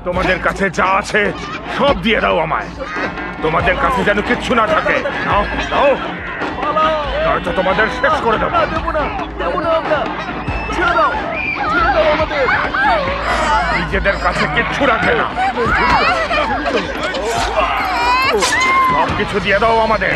তোমাদের কাছে যা আছে সব দিয়ে দাও আমায়। তোমাদের কাছে যেন কিচ্ছু না থাকে। নাও নাও, নয়তো তোমাদের শেষ করে দেবো। নিজেদের কাছে কিচ্ছু রাখবে না, সব কিছু দিয়ে দাও আমাদের।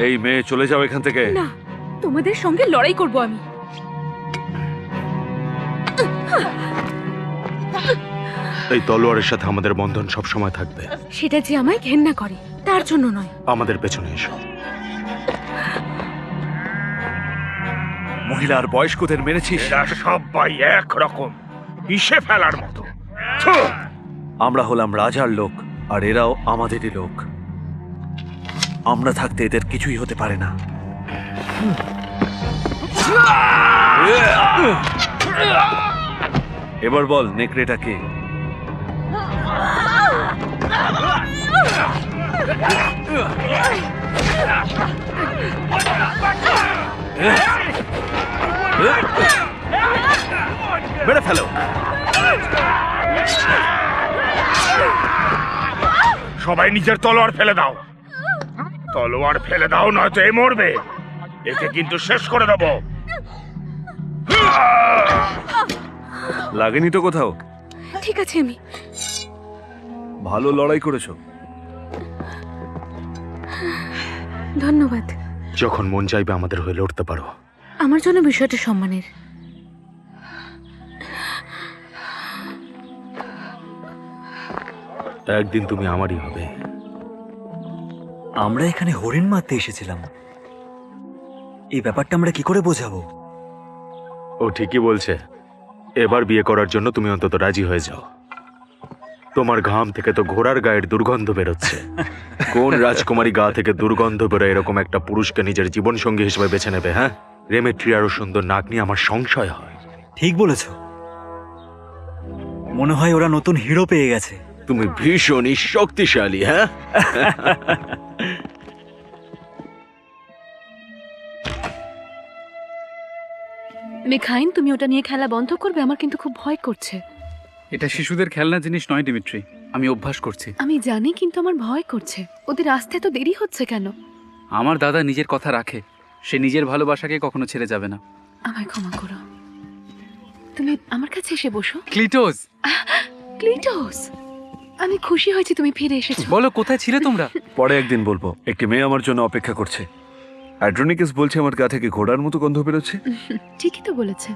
এই মেয়ে, চলে যাও এখান থেকে। না, তোমাদের সঙ্গে লড়াই করব আমি। এই তলোয়ারের সাথে আমাদের বন্ধন সব সময় থাকবে। সেটা যে আমায় ঘেন্না করে তার জন্য নয়। আমাদের পেছনে এসো। মহিলা আর বয়স্কদের মেরেছিস। এরা সবাই একরকম, বিষে ফেলার মতো। থু! আমরা হলাম রাজার লোক, আর এরাও আমাদেরই লোক। আমরা থাকতে এদের কিছুই হতে পারে না। এবার বল, নেকড়েটা কে? মেরে ফেলো। সবাই নিজের তলোয়ার ফেলে দাও। তলোয়ার ফেলে দাও, নয়তো এ মরবে। একে কিন্তু শেষ করে দেবো। লাগেনি তো কোথাও? ঠিক আছে, আমি ভালো লড়াই করেছো। ধন্যবাদ। যখন মন চাইবে আমাদের হয়ে লড়তে পারো। আমার জন্য বিষয়টা সম্মানের। একদিন তুমি আমারই হবে। আমরা এখানে হরিণ মারতে এসেছিলাম। এই ব্যাপারটা আমরা কি করে বোঝাবো? ও ঠিকই বলছে। এবার বিয়ে করার জন্য তুমি অন্তত রাজি হয়ে যাও। তোমার ঘাম থেকে তো ঘোড়ার গায়ের দুর্গন্ধ বেরোচ্ছে। কোন রাজকুমারী গা থেকে দুর্গন্ধ বেরোয় এরকম একটা পুরুষকে নিজের জীবন সঙ্গী হিসেবে বেছে নেবে? হ্যাঁ, রেমেট্রিয়ারও সুন্দর নাক নিয়ে আমার সংশয় হয়। ঠিক বলেছ। মনে হয় ওরা নতুন হিরো পেয়ে গেছে। তুমি ভীষণই শক্তিশালী। হ্যাঁ, মেখাইন, তুমি ওটা নিয়ে খেলা বন্ধ করবে? আমার কিন্তু খুব ভয় করছে। এটা শিশুদের খেলনা জিনিস নয় ডিমিট্রি, আমি অভ্যাস করছি। আমি জানি, কিন্তু আমার ভয় করছে। ওদের আসতে এত দেরি হচ্ছে কেন? আমার দাদা নিজের কথা রাখে, সে নিজের ভালোবাসাকে কখনো ছেড়ে যাবে না। আমায় ক্ষমা করো। তুমি আমার কাছে এসে বসো। ক্লিটোস, ক্লিটোস, আমি খুশি হয়েছি তুমি ফিরে এসেছো। বলো কোথায় ছিলে তোমরা? পরে একদিন বলবো। একটি মেয়ে আমার জন্য অপেক্ষা করছে। অ্যাড্রোনিকাস বলছে আমার গা থেকে ঘোড়ার মতো গন্ধ বেরোচ্ছে। ঠিকই তো বলেছে।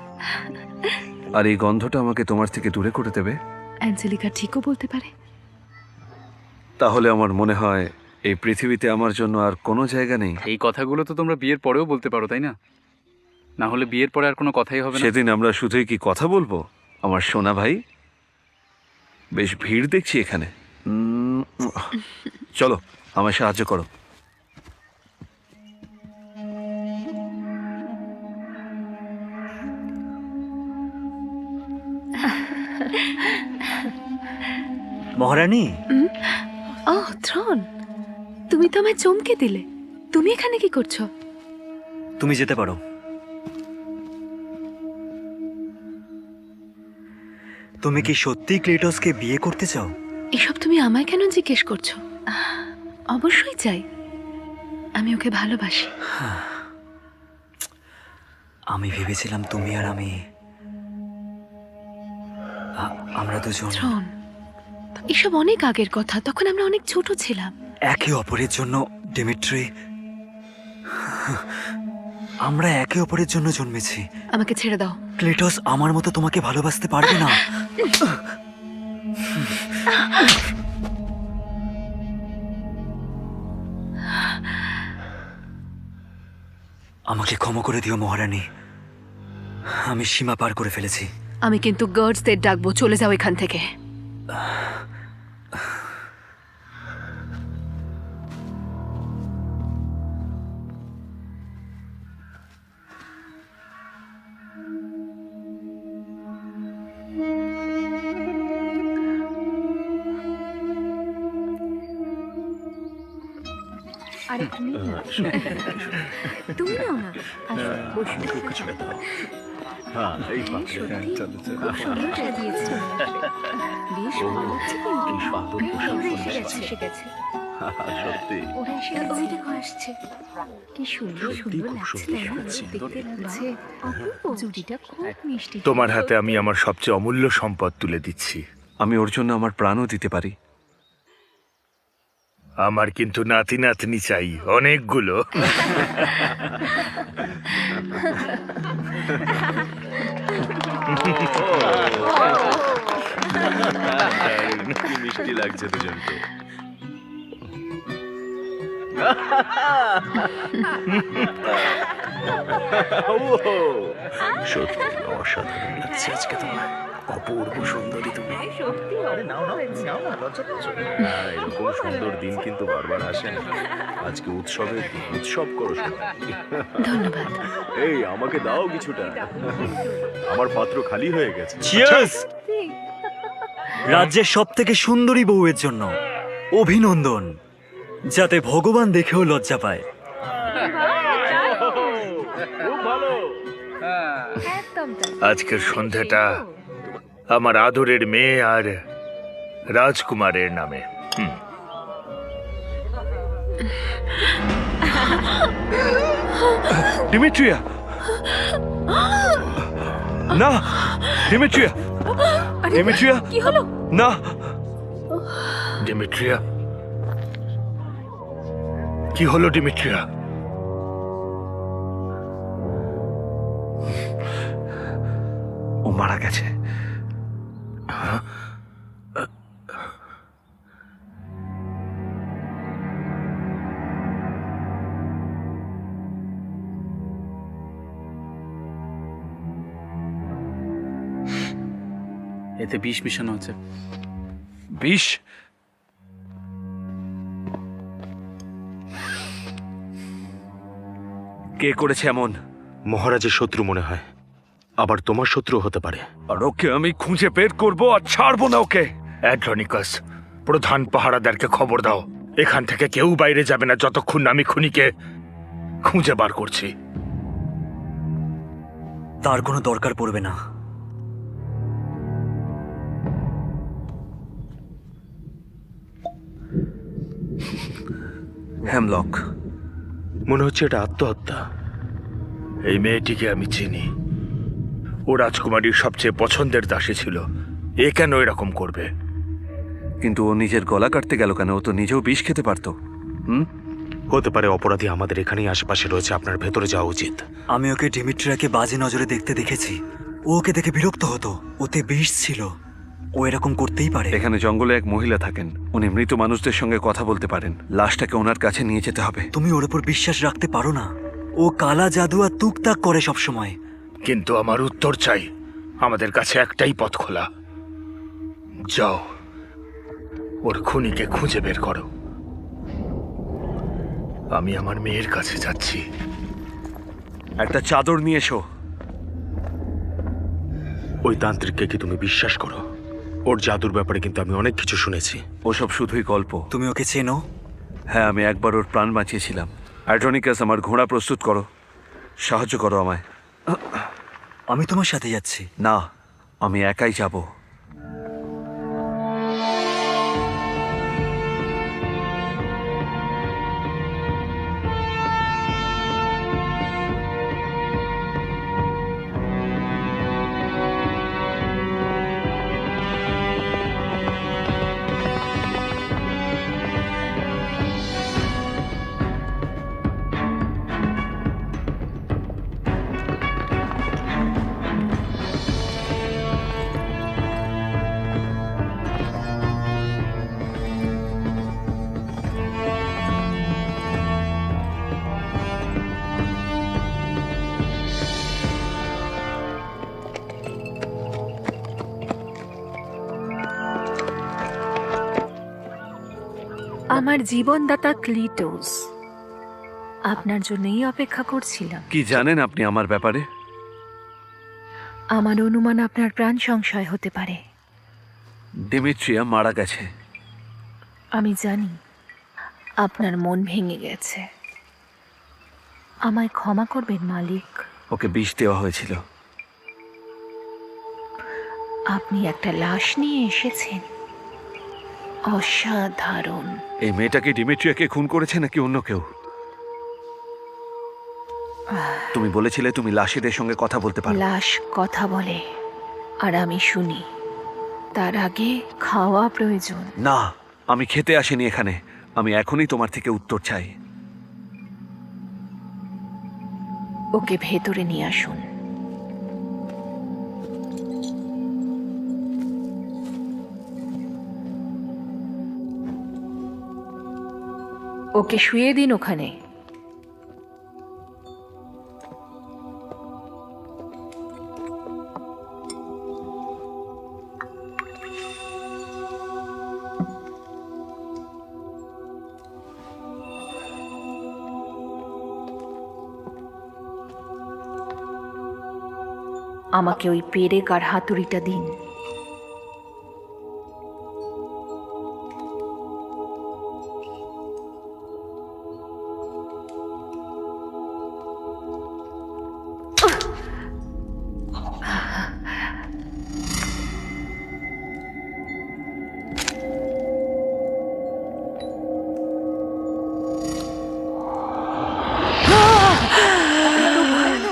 আর এই গন্ধটা আমাকে তোমার থেকে দূরে করে দেবে। অ্যাঞ্জেলিকা ঠিকও বলতে পারে। তাহলে আমার মনে হয় এই পৃথিবীতে আমার জন্য আর কোনো জায়গা নেই। এই কথাগুলো তো তোমরা বিয়ের পরেও বলতে পারো, তাই না? না হলে বিয়ের পরে আর কোনো কথাই হবে না। সেদিন আমরা শুধুই কি কথা বলবো আমার সোনা ভাই? বেশ ভিড় দেখছি এখানে। চলো, আমায় সাহায্য করো। মহারানী, ওহ থ্রন, তুমি তো আমায় চমকে দিলে। তুমি এখানে কি করছো? তুমি যেতে পারো। তুমি কি সত্যি ক্লেটসকে বিয়ে করতে চাও? এসব তুমি আমায় কেন জিজ্ঞেস করছো? অবশ্যই চাই। আমি ওকে ভালোবাসি। আমি ভেবেছিলাম তুমি আর আমি আমরা দুজন থ্রন, এসব অনেক আগের কথা। তখন আমরা অনেক ছোট ছিলাম। একে অপরের জন্য, ডিমিট্রি, আমরা একে অপরের জন্য জন্মেছি। আমাকে ছেড়ে দাও। ক্লেটস আমার মতো তোমাকে ভালোবাসতে পারবে না। আমাকে ক্ষমা করে দিও মহারানী, আমি সীমা পার করে ফেলেছি। আমি কিন্তু গার্ডসদের ডাকবো। চলে যাও এখান থেকে। আরেকটু নিন না। তুমি নাও না। আসো, বসো। হ্যাঁ এই সত্যি খুব সুন্দর সাজিয়েছে। বেশ ভালো লাগছে কিন্তু। ওরা এসে গেছে। সত্যি ওরা এসে গেছে। ওই দেখো আসছে। কি সুন্দর সুন্দর লাগছে তাই না? দেখতে লাগছে। অপূর্ব। জুটিটা খুব মিষ্টি। তোমার হাতে আমি আমার সবচেয়ে অমূল্য সম্পদ তুলে দিচ্ছি। আমি ওর জন্য আমার প্রাণও দিতে পারি। আমার কিন্তু নাতি নাতনি চাই অনেকগুলো। কি মিষ্টি লাগছে দুজনকে। সত্যি অসাধারণ লাগছে আজকে তোমার। অপূর্ব সুন্দরী তুমি। এরকম সুন্দর দিন কিন্তু বারবার আসে না। আজকে উৎসবের দিন, উৎসব করো সবাই। ধন্যবাদ। এই আমাকে দাও কিছুটা, আমার পাত্র খালি হয়ে গেছে। চিয়ার্স! রাজ্যের সব থেকে সুন্দরী বউয়ের জন্য অভিনন্দন, যাতে ভগবান দেখেও লজ্জা পায়। একদম তাই। আজকের সন্ধ্যাটা আমার আদরের মেয়ে আর রাজকুমারের নামে। ডিমিট্রিয়া, না ডিমিট্রিয়া, ডিমিট্রিয়া, কি হলো? না। ডিমিট্রিয়া, কি হলো ডিমিট্রিয়া? ও মারা গেছে। এতে বিষ মিশানো আছে। বিষ? কে করেছে এমন? মহারাজের শত্রু মনে হয়, আবার তোমার শত্রু হতে পারে। আর ওকে আমি খুঁজে বের করব আর ছাড়বো না ওকে। অ্যাড্রনিকাস, প্রধান পাহারাদারকে খবর দাও, এখান থেকে কেউ বাইরে যাবে না যতক্ষণ না আমি খুনিকে খুঁজে বার করছি। তার কোনো দরকার পড়বে না। হ্যামলক, মনে হচ্ছে এটা আত্মহত্যা। এই মেয়েটিকে আমি চিনি, ও রাজকুমারীর সবচেয়ে পছন্দের দাসী ছিল। এ কেন এরকম করবে? কিন্তু ও নিজের গলা কাটতে গেল কেন? ও তো নিজেও বিষ খেতে পারতো। হতে পারে অপরাধী আমাদের এখানেই আশেপাশে রয়েছে, আপনার ভেতরে যাওয়া উচিত। আমি ওকে ডিমিট্রিয়াকে বাজে নজরে দেখতে দেখেছি। ও ওকে দেখে বিরক্ত হতো। ওতে বিষ ছিল। ও এরকম করতেই পারে। এখানে জঙ্গলে এক মহিলা থাকেন, উনি মৃত মানুষদের সঙ্গে কথা বলতে পারেন। লাশটাকে ওনার কাছে নিয়ে যেতে হবে। তুমি ওর উপর বিশ্বাস রাখতে পারো না। ও কালা জাদু আর তুকতাক করে সব সময়। কিন্তু আমার উত্তর চাই। আমাদের কাছে একটাই পথ খোলা। যাও, ওর খুনিকে খুঁজে বের করো। আমি আমার মেয়ের কাছে যাচ্ছি। একটা চাদর নিয়ে এসো। ওই তান্ত্রিককে কি তুমি বিশ্বাস করো? ওর জাদুর ব্যাপারে কিন্তু আমি অনেক কিছু শুনেছি। ওসব শুধুই গল্প। তুমি ওকে চেনো? হ্যাঁ, আমি একবার ওর প্রাণ বাঁচিয়েছিলাম। অ্যাড্রনিকাস, আমার ঘোড়া প্রস্তুত করো, সাহায্য করো আমায়। আমি তোমার সাথে যাচ্ছি। না, আমি একাই যাব। আমার জীবনদাতা ক্লিটোস, আপনার জন্যই অপেক্ষা করছিলাম। কি জানেন আপনি আমার ব্যাপারে? আমার অনুমান আপনার প্রাণ সংশয় হতে পারে। ডিমিট্রিয়া মারা গেছে। আমি জানি। আপনার মন ভেঙে গেছে। আমায় ক্ষমা করবেন মালিক। ওকে বিষ দেওয়া হয়েছিল। আপনি একটা লাশ নিয়ে এসেছেন, অসাধারণ। এই মেয়েটাকে ডিমিট্রিয়াকে খুন করেছে নাকি অন্য কেউ? তুমি বলেছিলে তুমি লাশিদের সঙ্গে কথা বলতে পারো। লাশ কথা বলে আর আমি শুনি। তার আগে খাওয়া প্রয়োজন। না, আমি খেতে আসিনি এখানে। আমি এখনই তোমার থেকে উত্তর চাই। ওকে ভেতরে নিয়ে আসুন। ওকে শুয়ে দিন ওখানে। আমাকে ওই পেরেক আর হাতুড়িটা দিন।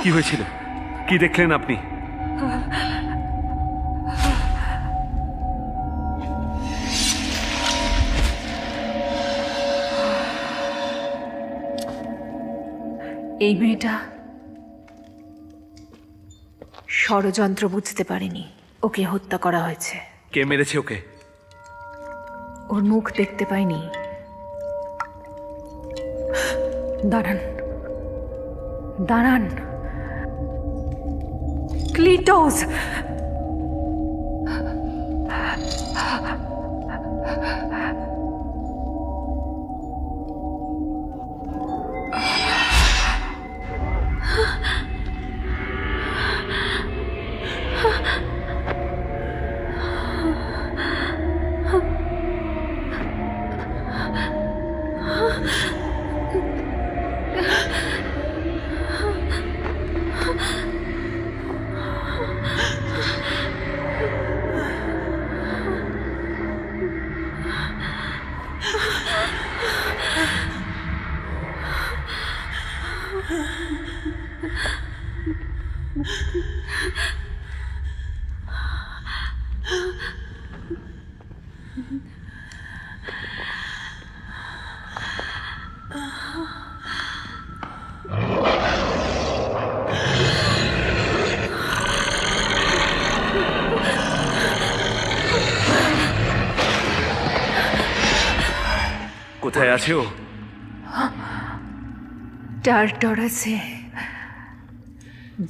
কি হয়েছিল? কি দেখলেন আপনি? এই মেয়েটা ষড়যন্ত্র বুঝতে পারেনি। ওকে হত্যা করা হয়েছে। কে মেরেছে ওকে? ওর মুখ দেখতে পাইনি। দাঁড়ান, দাঁড়ান। ক্লিটোস! কোথায় আছে ও? টারটরাসে,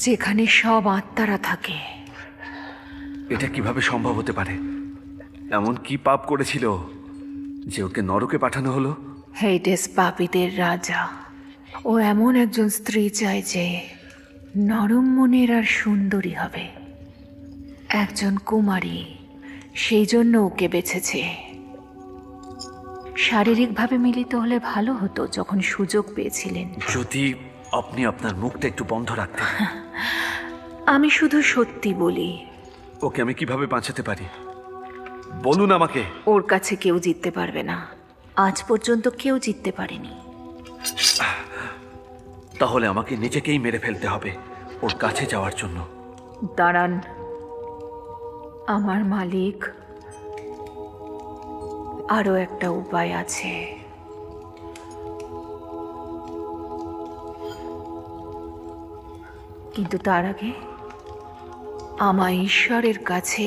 যেখানে সব আত্মারা থাকে। এটা কিভাবে সম্ভব হতে পারে? এমন কি পাপ করেছিল যে ওকে নরকে পাঠানো হলো? হেইডেস পাপীদের রাজা। ও এমন একজন স্ত্রী চায় যে নরম মনের আর সুন্দরী হবে, একজন কুমারী। সেই জন্য ওকে বেছেছে। শারীরিকভাবে মিলিত হলে ভালো হতো যখন সুযোগ পেয়েছিলেন। যদি আপনি আপনার মুখটা একটু বন্ধ রাখতেন। আমি শুধু সত্যি বলি। ওকে আমি কিভাবে বাঁচাতে পারি বলুন আমাকে। ওর কাছে কেউ জিততে পারবে না। আজ পর্যন্ত কেউ জিততে পারেনি। তাহলে আমাকে নিজেকেই মেরে ফেলতে হবে ওর কাছে যাওয়ার জন্য। দাঁড়ান, আমার মালিক, আরো একটা উপায় আছে। কিন্তু তার আগে আমায় ঈশ্বরের কাছে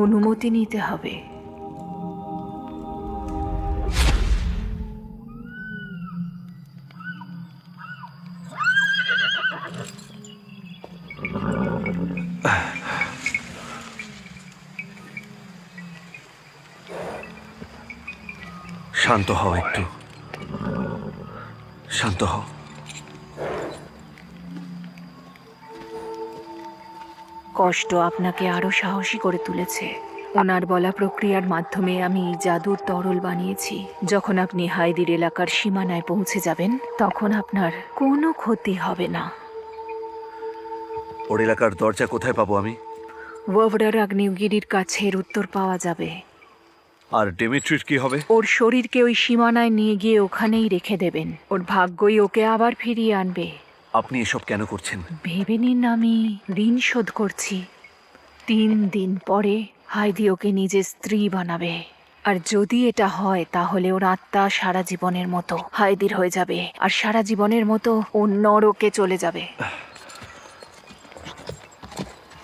অনুমতি নিতে হবে। শান্ত হও, একটু শান্ত হও। কষ্ট আপনাকে আরো সাহসী করে তুলেছে। ওনার বলা প্রক্রিয়ার মাধ্যমে আমি এই জাদুর তরল বানিয়েছি। যখন আপনি হাইদির এলাকার সীমানায় পৌঁছে যাবেন তখন আপনার কোনো ক্ষতি হবে না। ওর এলাকার দরজা কোথায় পাবো আমি? ওয়াভরার আগ্নেয়গিরির কাছে এর উত্তর পাওয়া যাবে। আর ডিমিট্রির কি হবে? ওর শরীরকে ওই সীমানায় নিয়ে গিয়ে ওখানেই রেখে দেবেন। ওর ভাগ্যই ওকে আবার ফিরিয়ে আনবে। আপনি এসব কেন করছেন? ভেবে নিন আমি ঋণ শোধ করছি। 3 দিন পরে হাইদি ওকে নিজের স্ত্রী বানাবে। আর যদি এটা হয় তাহলে ওর আত্মা সারা জীবনের মতো হাইদির হয়ে যাবে, আর সারা জীবনের মতো ও নরকে চলে যাবে।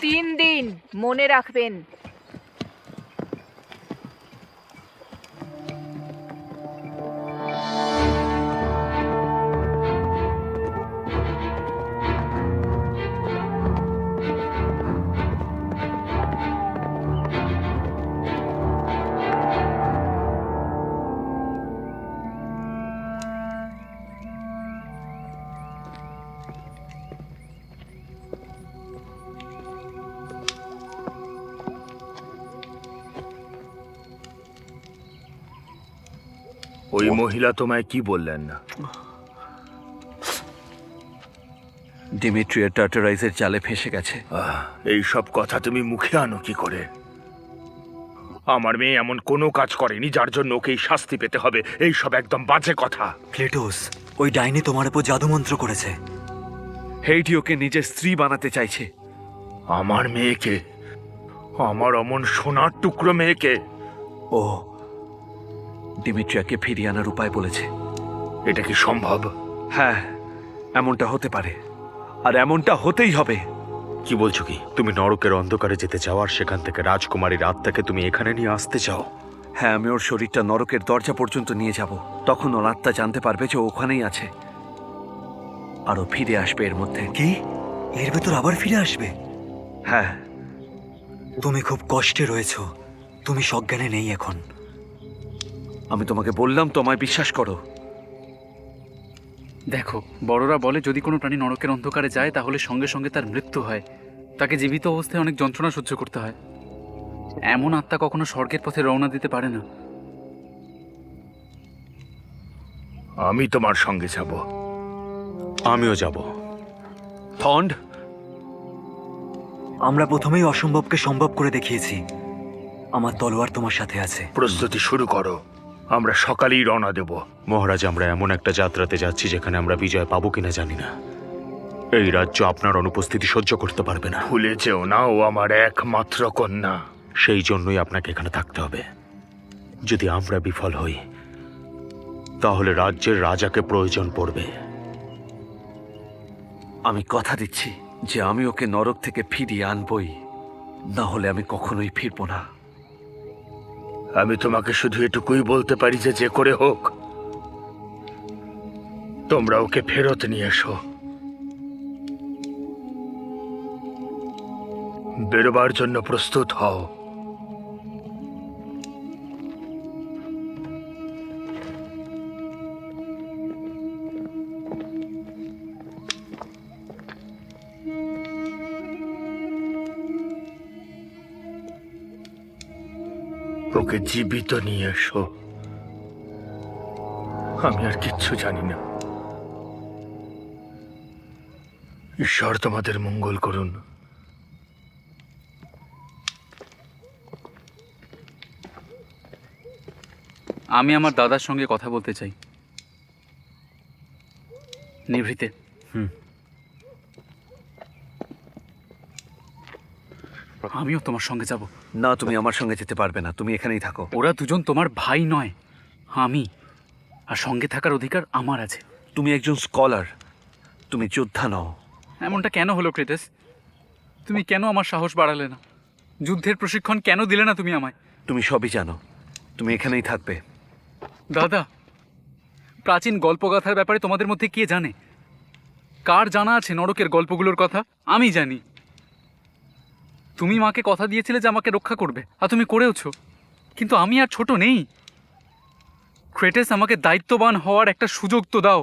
3 দিন মনে রাখবেন। ওই মহিলা তোমায় কি বললেন? ডিমিট্রিয়া টার্টারাইজের জালে ফেঁসে গেছে। এই সব কথা তুমি মুখে আনো কি করে? আমার মেয়ে এমন কোনো কাজ করেনি যার জন্য ওকেই শাস্তি পেতে হবে। এই সব একদম বাজে কথা। ক্লেটোস, ওই ডাইনি তোমার উপর জাদুমন্ত্র করেছে। হেইডি ওকে নিজের স্ত্রী বানাতে চাইছে। আমার মেয়েকে, আমার অমন সোনার টুকরো মেয়েকে? ও ডিমিট্রিয়াকে ফিরিয়ে আনার উপায় বলেছে। এটা কি সম্ভব? হ্যাঁ, এমনটা হতে পারে, আর এমনটা হতেই হবে। কি বলছো কি? তুমি নরকের অন্ধকারে যেতে চাও আর সেখান থেকে রাজকুমারীর আত্মাকে তুমি এখানে নিয়ে আসতে চাও? হ্যাঁ, আমি ওর শরীরটা নরকের দরজা পর্যন্ত নিয়ে যাব। তখন ওর আত্মা জানতে পারবে যে ও ওখানেই আছে, আর ও ফিরে আসবে এর মধ্যে। কি? এর ভেতর আবার ফিরে আসবে? হ্যাঁ। তুমি খুব কষ্টে রয়েছো, তুমি সজ্ঞানে নেই এখন। আমি তোমাকে বললাম তো, আমায় বিশ্বাস করো। দেখো, বড়রা বলে যদি কোনো প্রাণী নরকের অন্ধকারে যায় তাহলে সঙ্গে সঙ্গে তার মৃত্যু হয়। তাকে জীবিত অবস্থায় অনেক যন্ত্রণা সহ্য করতে হয়। এমন আত্মা কখনো স্বর্গের পথে রওনা দিতে পারে না। আমি তোমার সঙ্গে যাব। আমিও যাব। থন্ড, আমরা প্রথমেই অসম্ভবকে সম্ভব করে দেখিয়েছি। আমার তলোয়ার তোমার সাথে আছে। প্রস্তুতি শুরু করো, আমরা সকালেই রওনা দেব। মহারাজ, আমরা এমন একটা যাত্রাতে যাচ্ছি যেখানে আমরা বিজয় পাবো কিনা জানি না। এই রাজ্য আপনার অনুপস্থিতি সহ্য করতে পারবে না। ভুলে যেও না, ও আমার একমাত্র কন্যা। সেই জন্যই আপনাকে এখানে থাকতে হবে। যদি আমরা বিফল হই তাহলে রাজ্যের রাজাকে প্রয়োজন পড়বে। আমি কথা দিচ্ছি যে আমি ওকে নরক থেকে ফিরিয়ে আনবই, না হলে আমি কখনোই ফিরবো না। আমি তোমাকে শুধু এটুকুই বলতে পারি যে যে করে হোক তোমরা ওকে ফেরত নিয়ে এসো। বেরোবার জন্য প্রস্তুত হও। ওকে জীবিত নিয়ে এসো। আমি আর কিচ্ছু জানি না। ঈশ্বর তোমাদের মঙ্গল করুন। আমি আমার দাদার সঙ্গে কথা বলতে চাই। নিভৃতে। আমিও তোমার সঙ্গে যাব। না, তুমি আমার সঙ্গে যেতে পারবে না, তুমি এখানেই থাকো। ওরা দুজন তোমার ভাই নয়, আমি। আর সঙ্গে থাকার অধিকার আমার আছে। তুমি একজন স্কলার, তুমি যোদ্ধা নও। এমনটা কেন হলো ক্রেটাস? তুমি কেন আমার সাহস বাড়ালে না? যুদ্ধের প্রশিক্ষণ কেন দিলে না তুমি আমায়? তুমি সবই জানো, তুমি এখানেই থাকবে। দাদা, প্রাচীন গল্পগাথার ব্যাপারে তোমাদের মধ্যে কে জানে? কার জানা আছে নরকের গল্পগুলোর কথা? আমি জানি। তুমি মাকে কথা দিয়েছিলে যে আমাকে রক্ষা করবে, আর তুমি করেওছো। কিন্তু আমি আর ছোট নেই। ক্রেটাস, আমাকে দায়িত্ববান হওয়ার একটা সুযোগ তো দাও।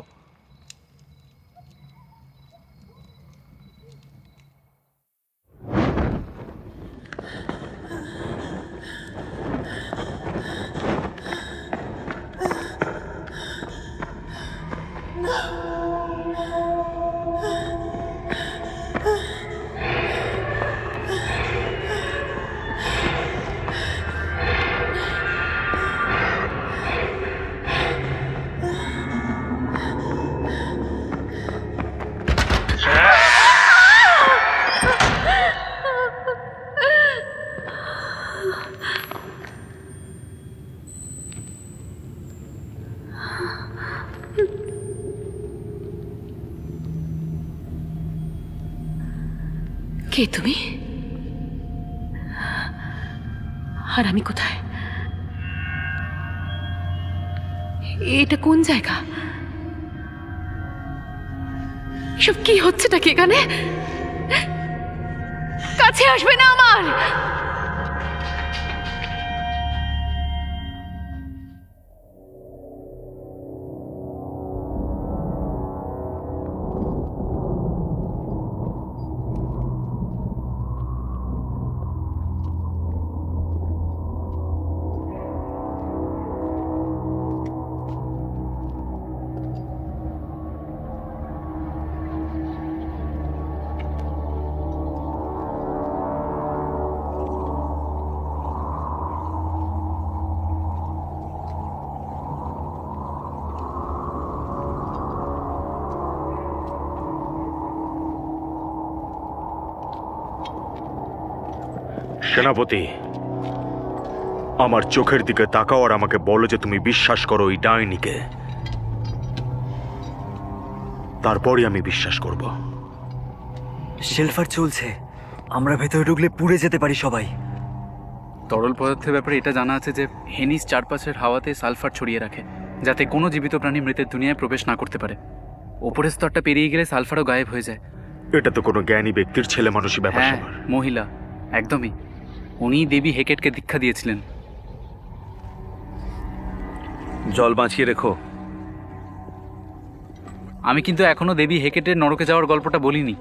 কে তুমি? আর আমি কোথায়? এটা কোন জায়গা? এসব কি হচ্ছেটা কি এখানে? কাছে আসবে না আমার। সেনাপতি, আমার চোখের দিকে তাকাও আর আমাকে বলো যে তুমি বিশ্বাস করো ওই ডাইনিকে। তারপরই আমি বিশ্বাস করব। শেলফার চলছে, আমরা ভেতরে ঢুকলে পুড়ে যেতে পারি সবাই। তরল পদার্থের ব্যাপারে এটা জানা আছে যে হেনিস চারপাশের হাওয়াতে সালফার ছড়িয়ে রাখে, যাতে কোনো জীবিত প্রাণী মৃতের দুনিয়ায় প্রবেশ না করতে পারে। ওপরের স্তরটা পেরিয়ে গেলে সালফারও গায়েব হয়ে যায়। এটা তো কোনো জ্ঞানী ব্যক্তির ছেলে মানুষই ব্যাপার হ্যাঁ, স্যাপার। মহিলা, একদমই। উনি দেবী হেকেটকে দীক্ষা দিয়েছিলেন। জল বাঁচিয়ে রেখো। আমি কিন্তু এখনো দেবী হেকেটের নরকে যাওয়ার গল্পটা বলিনি।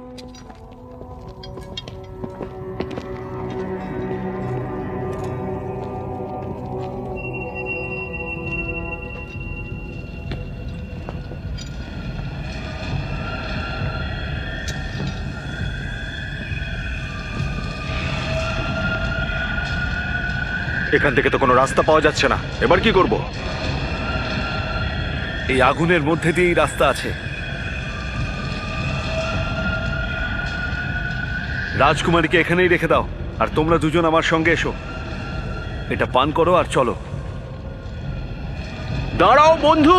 এখান থেকে তো কোনো রাস্তা পাওয়া যাচ্ছে না, এবার কি করব? এই আগুনের মধ্যে দিয়েই রাস্তা আছে। রাজকুমারীকে এখানেই রেখে দাও, আর তোমরা দুজন আমার সঙ্গে এসো। এটা পান করো আর চলো। দাঁড়াও বন্ধু!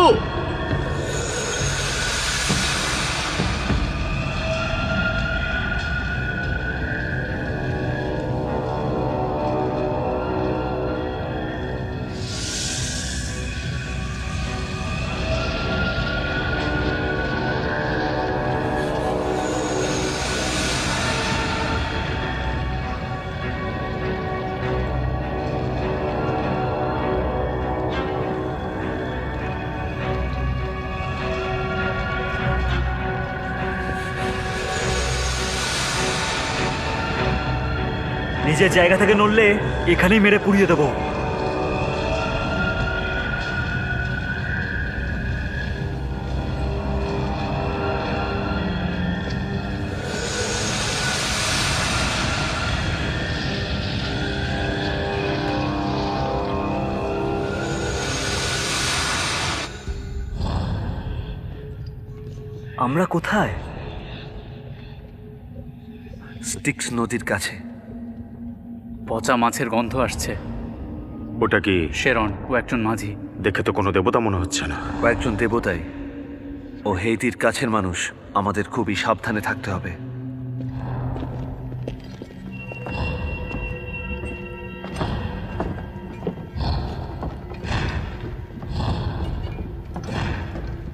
নিজের জায়গা থেকে নড়লে এখানেই মেরে পুড়িয়ে দেবো। আমরা কোথায়? স্টিক্স নদীর কাছে। পচা মাছের গন্ধ আসছে। ওটা কি? শেরন, ও একজন মাঝি। দেখে তো কোনো দেবতা মনে হচ্ছে না। কয়েকজন দেবতাই। ও হেইতির কাছের মানুষ, আমাদের খুবই সাবধানে থাকতে হবে।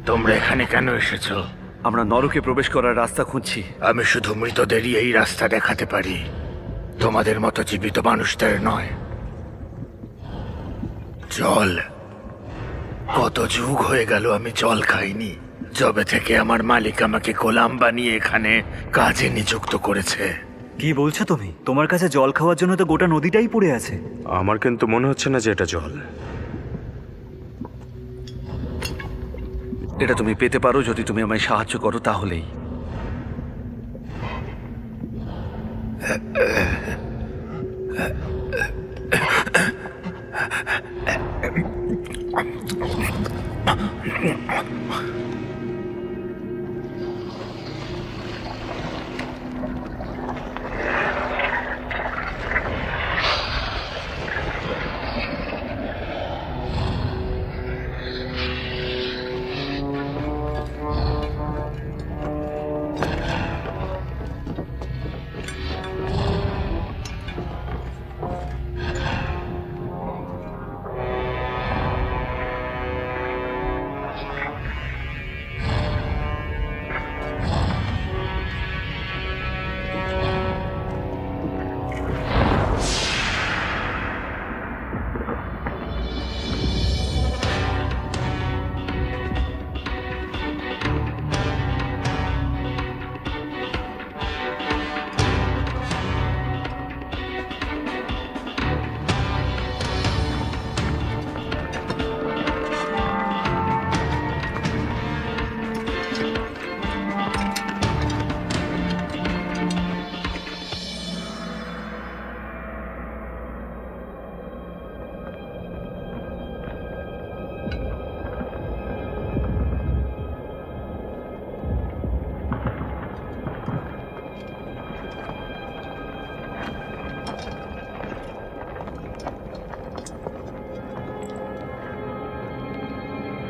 তোমরা এখানে কেন এসেছো? আমরা নরকে প্রবেশ করার রাস্তা খুঁজছি। আমি শুধু মৃতদেরই এই রাস্তা দেখাতে পারি, তোমাদের মতো জীবিত মানুষদের নয়। জল, কত যুগ হয়ে গেল আমি জল খাইনি, যবে থেকে আমার মালিক আমাকে গোলাম বানিয়ে এখানে কাজে নিযুক্ত করেছে। কি বলছো তুমি? তোমার কাছে জল খাওয়ার জন্য তো গোটা নদীটাই পড়ে আছে। আমার কিন্তু মনে হচ্ছে না যে এটা জল। এটা তুমি পেতে পারো যদি তুমি আমায় সাহায্য করো তাহলেই।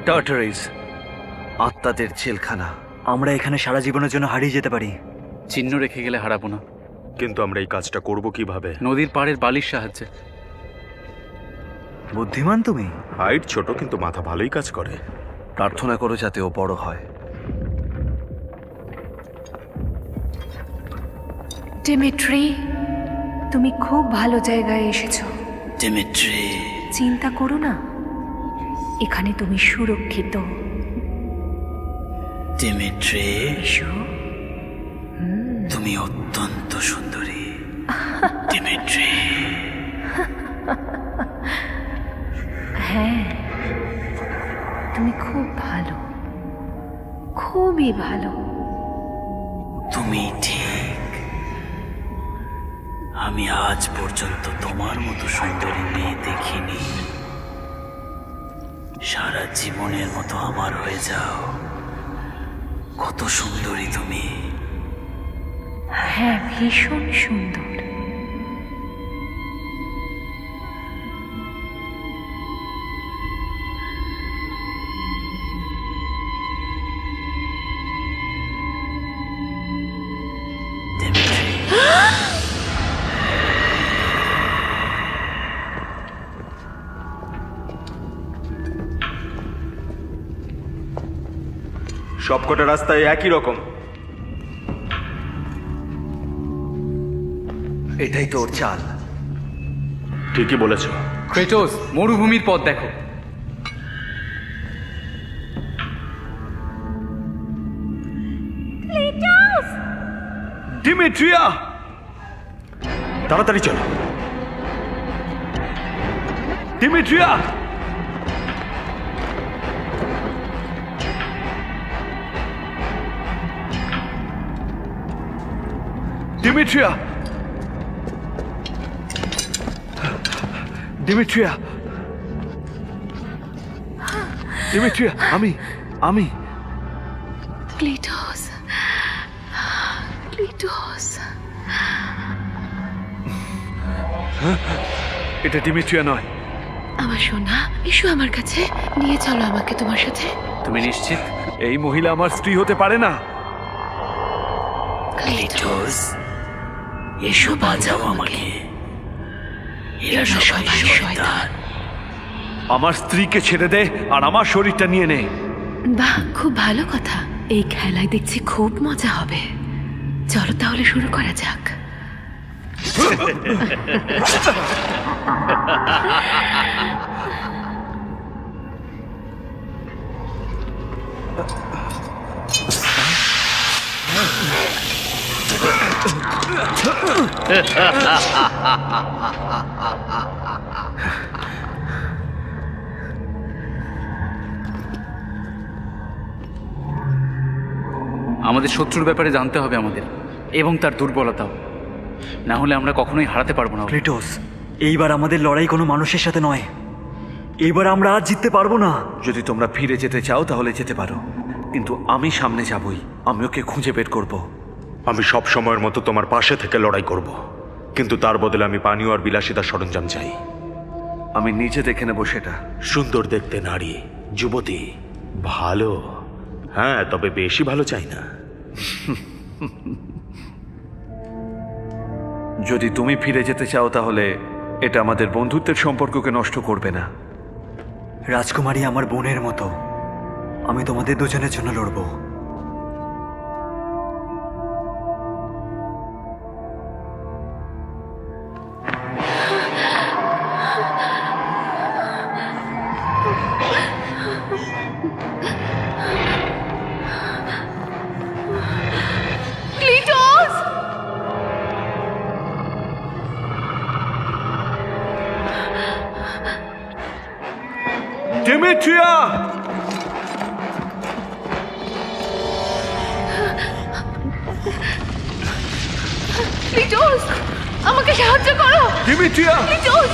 টার্টারিস, আত্মাদের জেলখানা। আমরা এখানে সারা জীবনের জন্য হারিয়ে যেতে পারি। চিহ্ন রেখে গেলে হারাবো না। কিন্তু আমরা এই কাজটা করব কিভাবে? নদীর পাড়ের বালির সাহায্যে। বুদ্ধিমান তুমি। হাইট ছোট কিন্তু মাথা ভালোই কাজ করে। প্রার্থনা করো যাতে ও বড় হয়। ডিমিট্রি, তুমি খুব ভালো জায়গায় এসেছো। ডিমিট্রি, চিন্তা করো না, এখানে তুমি সুরক্ষিত। ডিমিট্রি, এসো। তুমি অত্যন্ত সুন্দরী। ডিমিট্রি, হ্যাঁ, তুমি খুব ভালো, খুবই ভালো। তুমি ঠিক। আমি আজ পর্যন্ত তোমার মতো সুন্দরী মেয়ে দেখিনি। সারা জীবনের মতো আমার হয়ে যাও। কত সুন্দরী তুমি। হ্যাঁ, ভীষণ সুন্দর। সবকটা রাস্তায় একই রকম। এটাই তোর চাল। ঠিকই বলেছো। ক্রেটোস, মরুভূমির পথ দেখো। ডিমিট্রিয়া, তাড়াতাড়ি চলো। ডিমিট্রিয়া, ডিমিট্রিয়া, ডিমিট্রিয়া, ডিমিট্রিয়া, আমি ক্লিটোস, ক্লিটোস। এটা ডিমিট্রিয়া নয়। আমার সোনা, এসো আমার কাছে, নিয়ে চলো আমাকে তোমার সাথে। তুমি নিশ্চিত? এই মহিলা আমার স্ত্রী হতে পারে না। ক্লিটোস, এসো বাঁচাও আমাকে। এরা সবাই শয়তান। আমার স্ত্রীকে ছেড়ে দে আর আমার শরীরটা নিয়ে নে। বাহ, খুব ভালো কথা। এই খেলায় দেখছি খুব মজা হবে। চলো তাহলে শুরু করা যাক। আমাদের শত্রুর ব্যাপারে জানতে হবে আমাদের, এবং তার দুর্বলতাও। না হলে আমরা কখনোই হারাতে পারবো না ওকে। ক্রেটোস, এইবার আমাদের লড়াই কোনো মানুষের সাথে নয়। এইবার আমরা আজ জিততে পারবো না। যদি তোমরা ফিরে যেতে চাও তাহলে যেতে পারো, কিন্তু আমি সামনে যাবই। আমি ওকে খুঁজে বের করব। আমি সব সময়ের মতো তোমার পাশে থেকে লড়াই করব, কিন্তু তার বদলে আমি পানীয় আর বিলাসিতার সরঞ্জাম চাই। আমি নিজে দেখে নেবো সেটা। সুন্দর দেখতে নারী, যুবতী, ভালো। হ্যাঁ, তবে বেশি ভালো চাই না। যদি তুমি ফিরে যেতে চাও তাহলে এটা আমাদের বন্ধুত্বের সম্পর্ককে নষ্ট করবে না। রাজকুমারী আমার বোনের মতো। আমি তোমাদের দুজনের জন্য লড়বো। ক্লিটোস! ডিমিট্রিয়া! ক্লিটোস! আমাকে সাহায্য করো! ডিমিট্রিয়া! ক্লিটোস!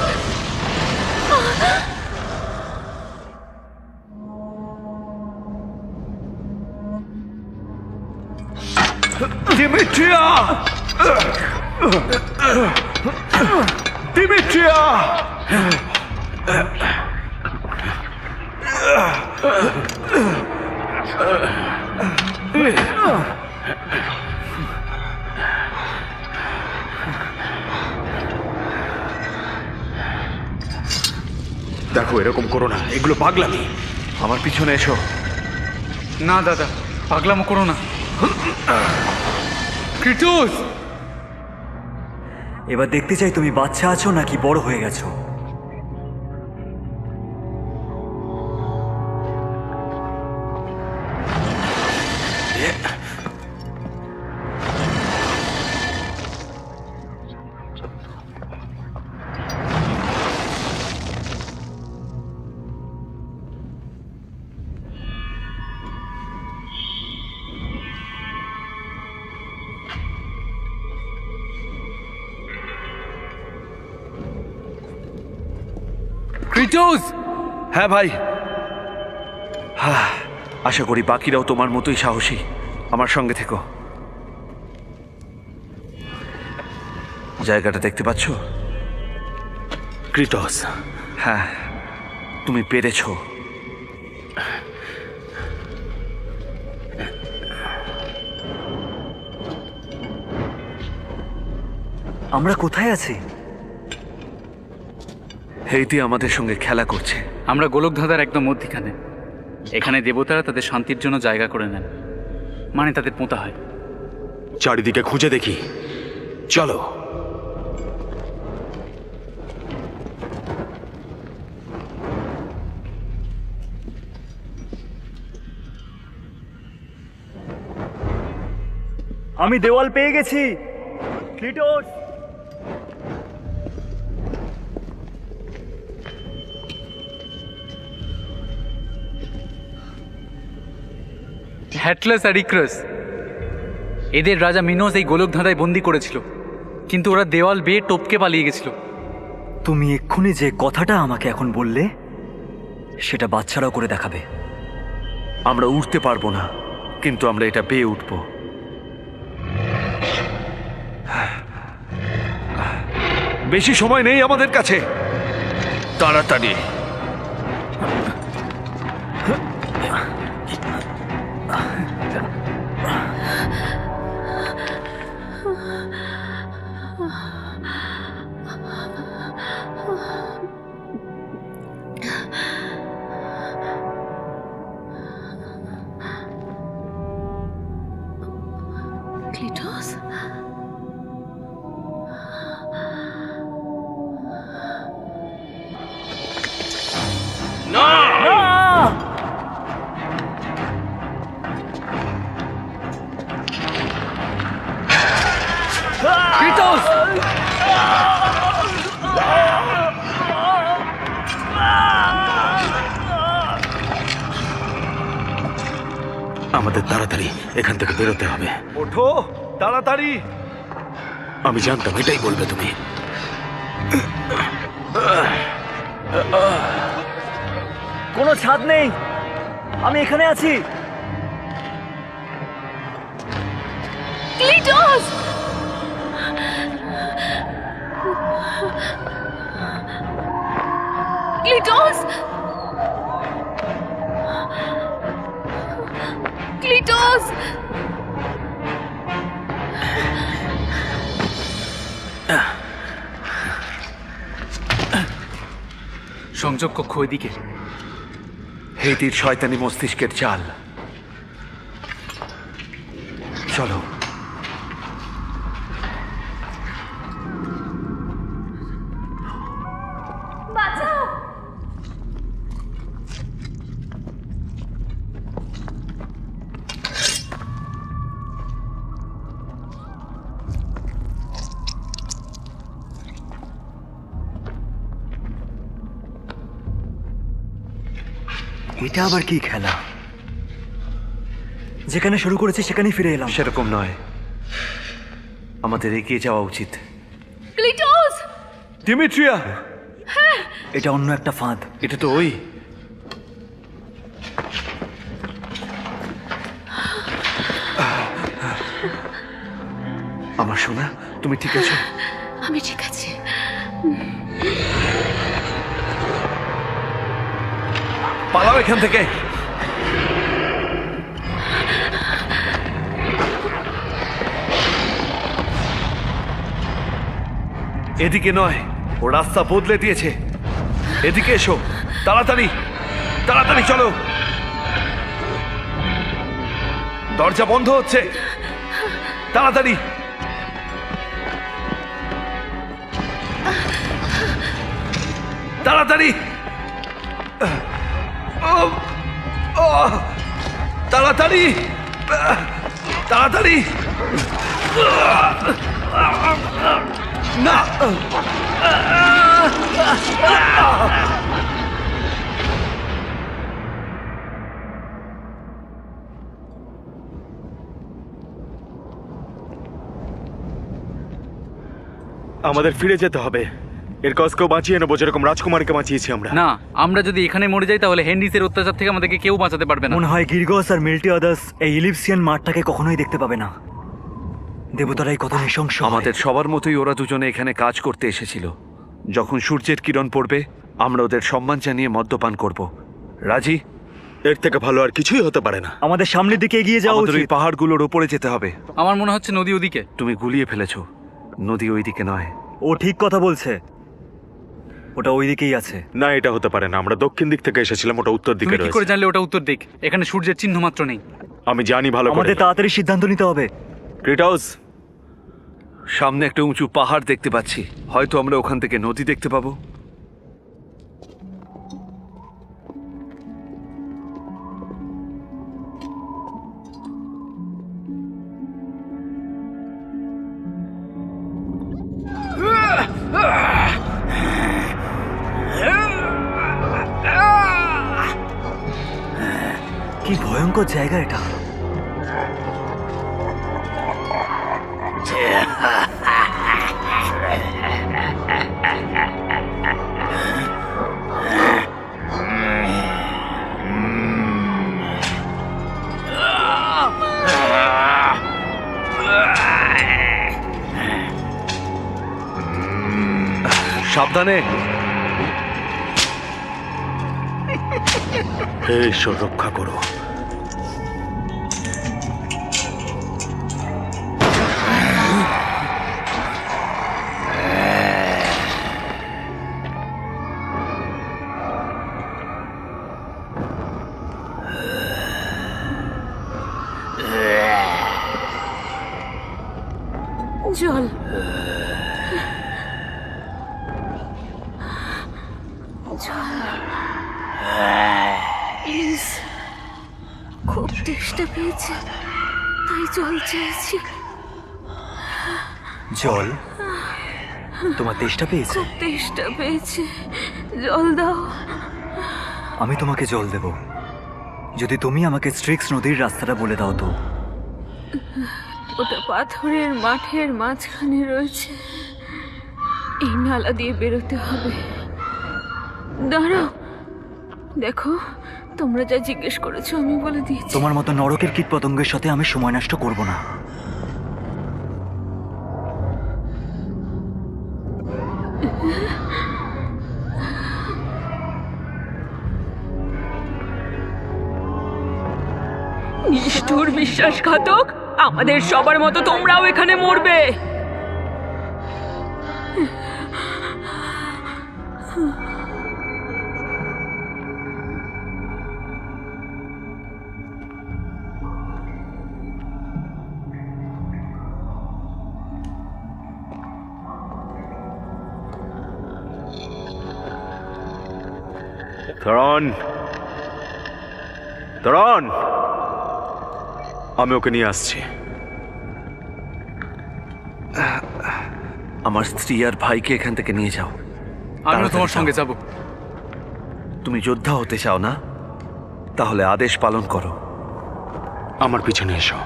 ডিমিট্রিয়া! ডিমিট্রিয়া! দেখো, এরকম করো না, এগুলো পাগলামি। আমার পিছনে এসো। না দাদা, পাগলামো করো না। ক্রিটোস! এবার দেখতে চাই তুমি বাচ্চা আছো নাকি বড় হয়ে গেছো। ক্রিটোস! হ্যাঁ ভাই। আশা করি বাকিরাও তোমার মতোই সাহসী। আমার সঙ্গে থেকো। জায়গাটা দেখতে পাচ্ছ? ক্রিটোস, হ্যাঁ, তুমি পেরেছো। আমরা কোথায় আছি? হেইটি আমাদের সঙ্গে খেলা করছে। আমরা গোলকধাঁধার একদম মধ্যিখানে। এখানে দেবতারা তাদের শান্তির জন্য জায়গা করে নেন, মানে তাদের পোঁতা হয়। চারিদিকে খুঁজে দেখি, চলো। আমি দেওয়াল পেয়ে গেছি। ক্লিটোস! হ্যাটলাস আর ইক্রাস, এদের রাজা মিনোস এই গোলকধাঁধায় বন্দি করেছিল, কিন্তু ওরা দেওয়াল বেয়ে টপকে পালিয়ে গেছিল। তুমি এক্ষুনি যে কথাটা আমাকে এখন বললে সেটা বাচ্চারাও করে দেখাবে। আমরা উঠতে পারবো না, কিন্তু আমরা এটা পেয়ে উঠব। বেশি সময় নেই আমাদের কাছে, তাড়াতাড়ি। ক্লিটোস! ক্রিটোস! আমাদের তাড়াতাড়ি এখান থেকে বেরোতে হবে। ওঠো তাড়াতাড়ি। আমি জানতাম এটাই বলবে তুমি। কোনো ছাদ নেই, আমি এখানে আছি। ক্লিটোস! ক্লিটোস! ক্লিটোস! সংযোগ কক্ষ ওইদিকে। হেতির শয়তানি মস্তিষ্কের চাল। চলো। এটা আবার কি খেলা? যেখানে শুরু করেছি সেখানেই ফিরে এলাম। সেরকম নয়, আমাদের এগিয়ে যাওয়া উচিত। ক্লিটোস! ডিমিট্রিয়া, এটা অন্য একটা ফাঁদ। এটা তো ওই। আমার সোনা, তুমি ঠিক আছো? আমি ঠিক আছি। পালাও এখান থেকে। এদিকে নয়, ও রাস্তা বদলে দিয়েছে। এদিকে এসো, তাড়াতাড়ি তাড়াতাড়ি চলো। দরজা বন্ধ হচ্ছে, তাড়াতাড়ি। তাড়াতাড়ি তাড়াতাড়ি তাড়াতাড়ি। না, আমাদের ফিরে যেতে হবে। এর কসকেও বাঁচিয়ে নেবো, যেরকম রাজকুমারীকে বাঁচিয়েছি আমরা। না, আমরা যদি এখানে মরে যাই তাহলে হেন্ডিসের অত্যাচার থেকে আমাদেরকে কেউ বাঁচাতে পারবে না। মনে হয় গিরগস আর মিল্টিয়াদাস এই ইলিপসিয়ান মাঠটাকে কখনোই দেখতে পাবে না। দেবতারাই কত নৃশংস। আমাদের সবার মতোই ওরা দুজনে এখানে কাজ করতে এসেছিল। যখন সূর্যের কিরণ পড়বে আমরা ওদের সম্মান জানিয়ে মদ্যপান করব। রাজি? এর থেকে ভালো আর কিছুই হতে পারে না। আমাদের সামনের দিকে এগিয়ে যাওয়া আমাদের ওই উচিত। পাহাড়গুলোর ওপরে যেতে হবে। আমার মনে হচ্ছে নদী ওদিকে। তুমি গুলিয়ে ফেলেছো, নদী ওইদিকে নয়। ও ঠিক কথা বলছে, ওটা ওইদিকেই আছে। না, এটা হতে পারে না। আমরা দক্ষিণ দিক থেকে এসেছিলাম, ওটা উত্তর দিকে তুমি কি করে রয়েছে। জানলে ওটা উত্তর দিক? এখানে সূর্যের চিহ্ন মাত্র নেই। আমি জানি ভালো করে। আমাদের তাড়াতাড়ি সিদ্ধান্ত নিতে হবে। ক্রিটাউস, সামনে একটা উঁচু পাহাড় দেখতে পাচ্ছি। হয়তো আমরা ওখান থেকে নদী দেখতে পাবো। কি ভয়ঙ্কর জায়গা এটা। সাবধানে। হে ঈশ্বর, রক্ষা করো। জল, প্লিজ। খুব তেষ্টা পেয়েছে, তাই জল চেয়েছি। জল? তোমার তেষ্টা পেয়েছে? খুব তেষ্টা পেয়েছে, জল দাও। আমি তোমাকে জল দেব, যদি তুমি আমাকে স্ট্রিক্স নদীর রাস্তাটা বলে দাও তো। ওটা পাথরের মাঠের মাঝখানে রয়েছে, এই নালা দিয়ে বেরোতে হবে। দাঁড়াও, দেখো, তোমরা যা জিজ্ঞেস করেছো আমি বলে দিয়েছি। তোমার মতো নরকের কীটপতঙ্গের সাথে আমি সময় নষ্ট করব না। নিষ্ঠুর বিশ্বাসঘাতক, আমাদের সবার মতো তোমরাও এখানে মরবে। থরন, থরন, আমি ওকে নিয়ে আসছি। আমার স্ত্রী আর ভাইকে এখান থেকে নিয়ে যাও। আমিও তোমার তাড়াতাড়ি সঙ্গে যাও। যাব। তুমি যোদ্ধা হতে চাও না? তাহলে আদেশ পালন করো। আমার পিছনে এসো।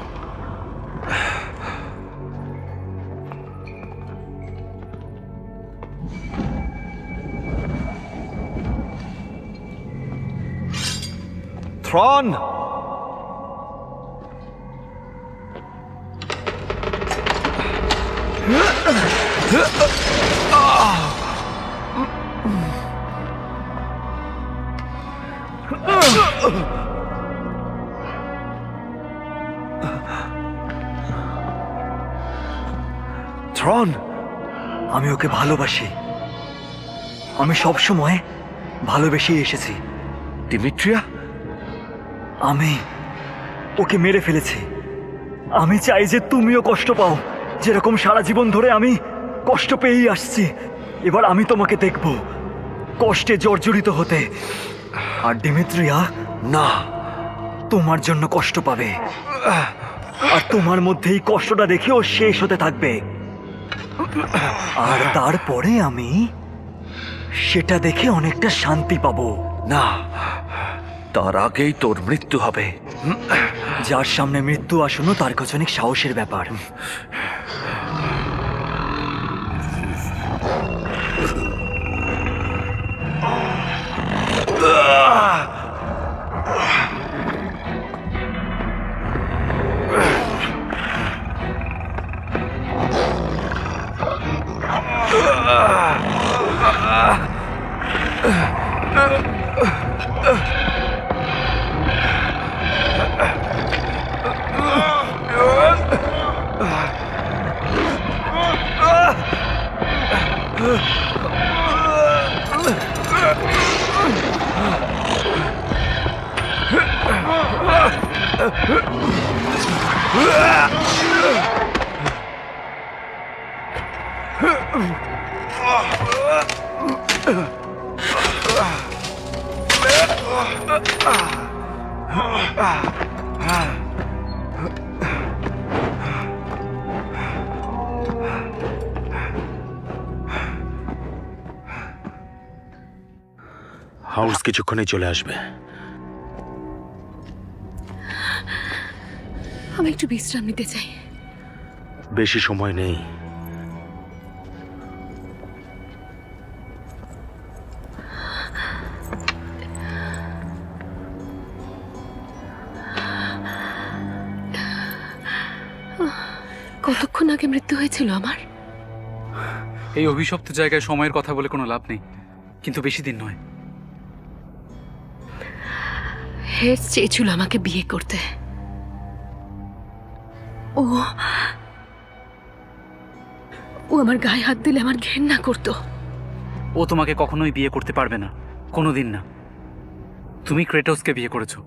থ্রন, থ্রন, আমি ওকে ভালোবাসি, আমি সব সময় ভালোবেসেই এসেছি। ডিমিট্রিয়া, আমি ওকে মেরে ফেলেছি। আমি চাই যে তুমিও কষ্ট পাও, যেরকম সারা জীবন ধরে আমি কষ্ট পেয়েই আসছি। এবার আমি তোমাকে দেখব কষ্টে জর্জরিত হতে, আর ডিমিত্রিয়া না, তোমার জন্য কষ্ট পাবে, আর তোমার মধ্যে এই কষ্টটা দেখেও শেষ হতে থাকবে। আর তারপরে আমি সেটা দেখে অনেকটা শান্তি পাবো। না, তার আগেই তোর মৃত্যু হবে। যার সামনে মৃত্যু আসন্ন তার কাছে অনেক সাহসের ব্যাপার। হাউস কিছুক্ষণে চলে আসবে। আমি একটু বিশ্রাম নিতে চাই। বেশি সময় নেই। কতক্ষণ আগে মৃত্যু হয়েছিল আমার? এই অভিশপ্ত জায়গায় সময়ের কথা বলে কোনো লাভ নেই, কিন্তু বেশি দিন নয়। হেড চেয়েছিল আমাকে বিয়ে করতে। ও ও আমার গায়ে হাত দিলে আমার ঘেন্না করতো। ও তোমাকে কখনোই বিয়ে করতে পারবে না, কোনোদিন না। তুমি ক্রেটোসকে বিয়ে করেছো,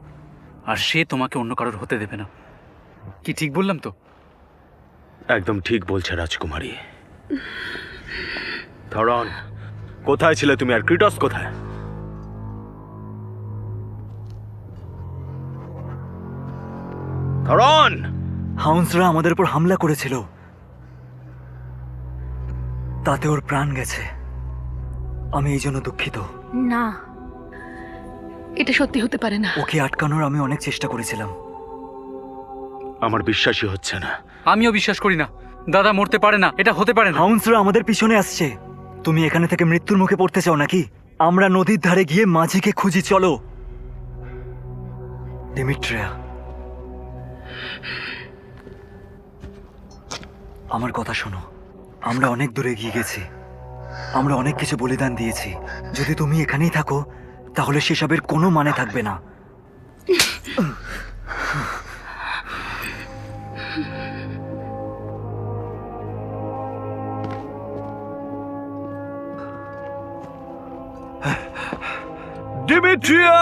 আর সে তোমাকে অন্য কারোর হতে দেবে না। কি ঠিক বললাম তো? একদম ঠিক বলছে রাজকুমারী। থরন, কোথায় ছিলে তুমি, আর ক্রিটস কোথায়? থরন! হাউন্সরা আমাদের উপর হামলা করেছিল, তাতে ওর প্রাণ গেছে। আমি এই জন্য দুঃখিত। না, এটা সত্যি হতে পারে না। ওকে আটকানোর আমি অনেক চেষ্টা করেছিলাম। আমার বিশ্বাসই হচ্ছে না। আমিও বিশ্বাস করি না। দাদা মরতে পারে না, এটা হতে পারে না। হাউন্সরা আমাদের পিছনে আসছে। তুমি এখানে থেকে মৃত্যুর মুখে পড়তে চাও নাকি? আমরা নদীর ধারে গিয়ে মাঝিকে খুঁজি, চলো। ডিমিট্রিয়া, আমার কথা শোনো। আমরা অনেক দূরে এগিয়ে গেছি, আমরা অনেক কিছু বলিদান দিয়েছি। যদি তুমি এখানেই থাকো তাহলে সেসবের কোনো মানে থাকবে না। ডিমিট্রিয়া!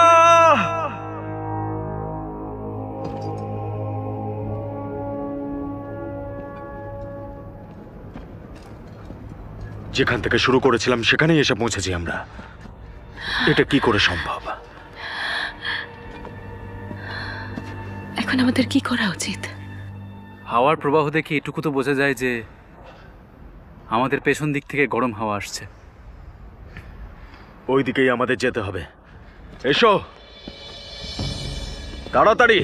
যেখান থেকে শুরু করেছিলাম সেখানেই এসে পৌঁছেছি আমরা। এটা কি করে সম্ভব? এখন আমাদের কি করা উচিত? হাওয়ার প্রবাহ দেখে এটুকু তো বোঝা যায় যে আমাদের পেছন দিক থেকে গরম হাওয়া আসছে। ওই দিকেই আমাদের যেতে হবে। এসো তাড়াতাড়ি।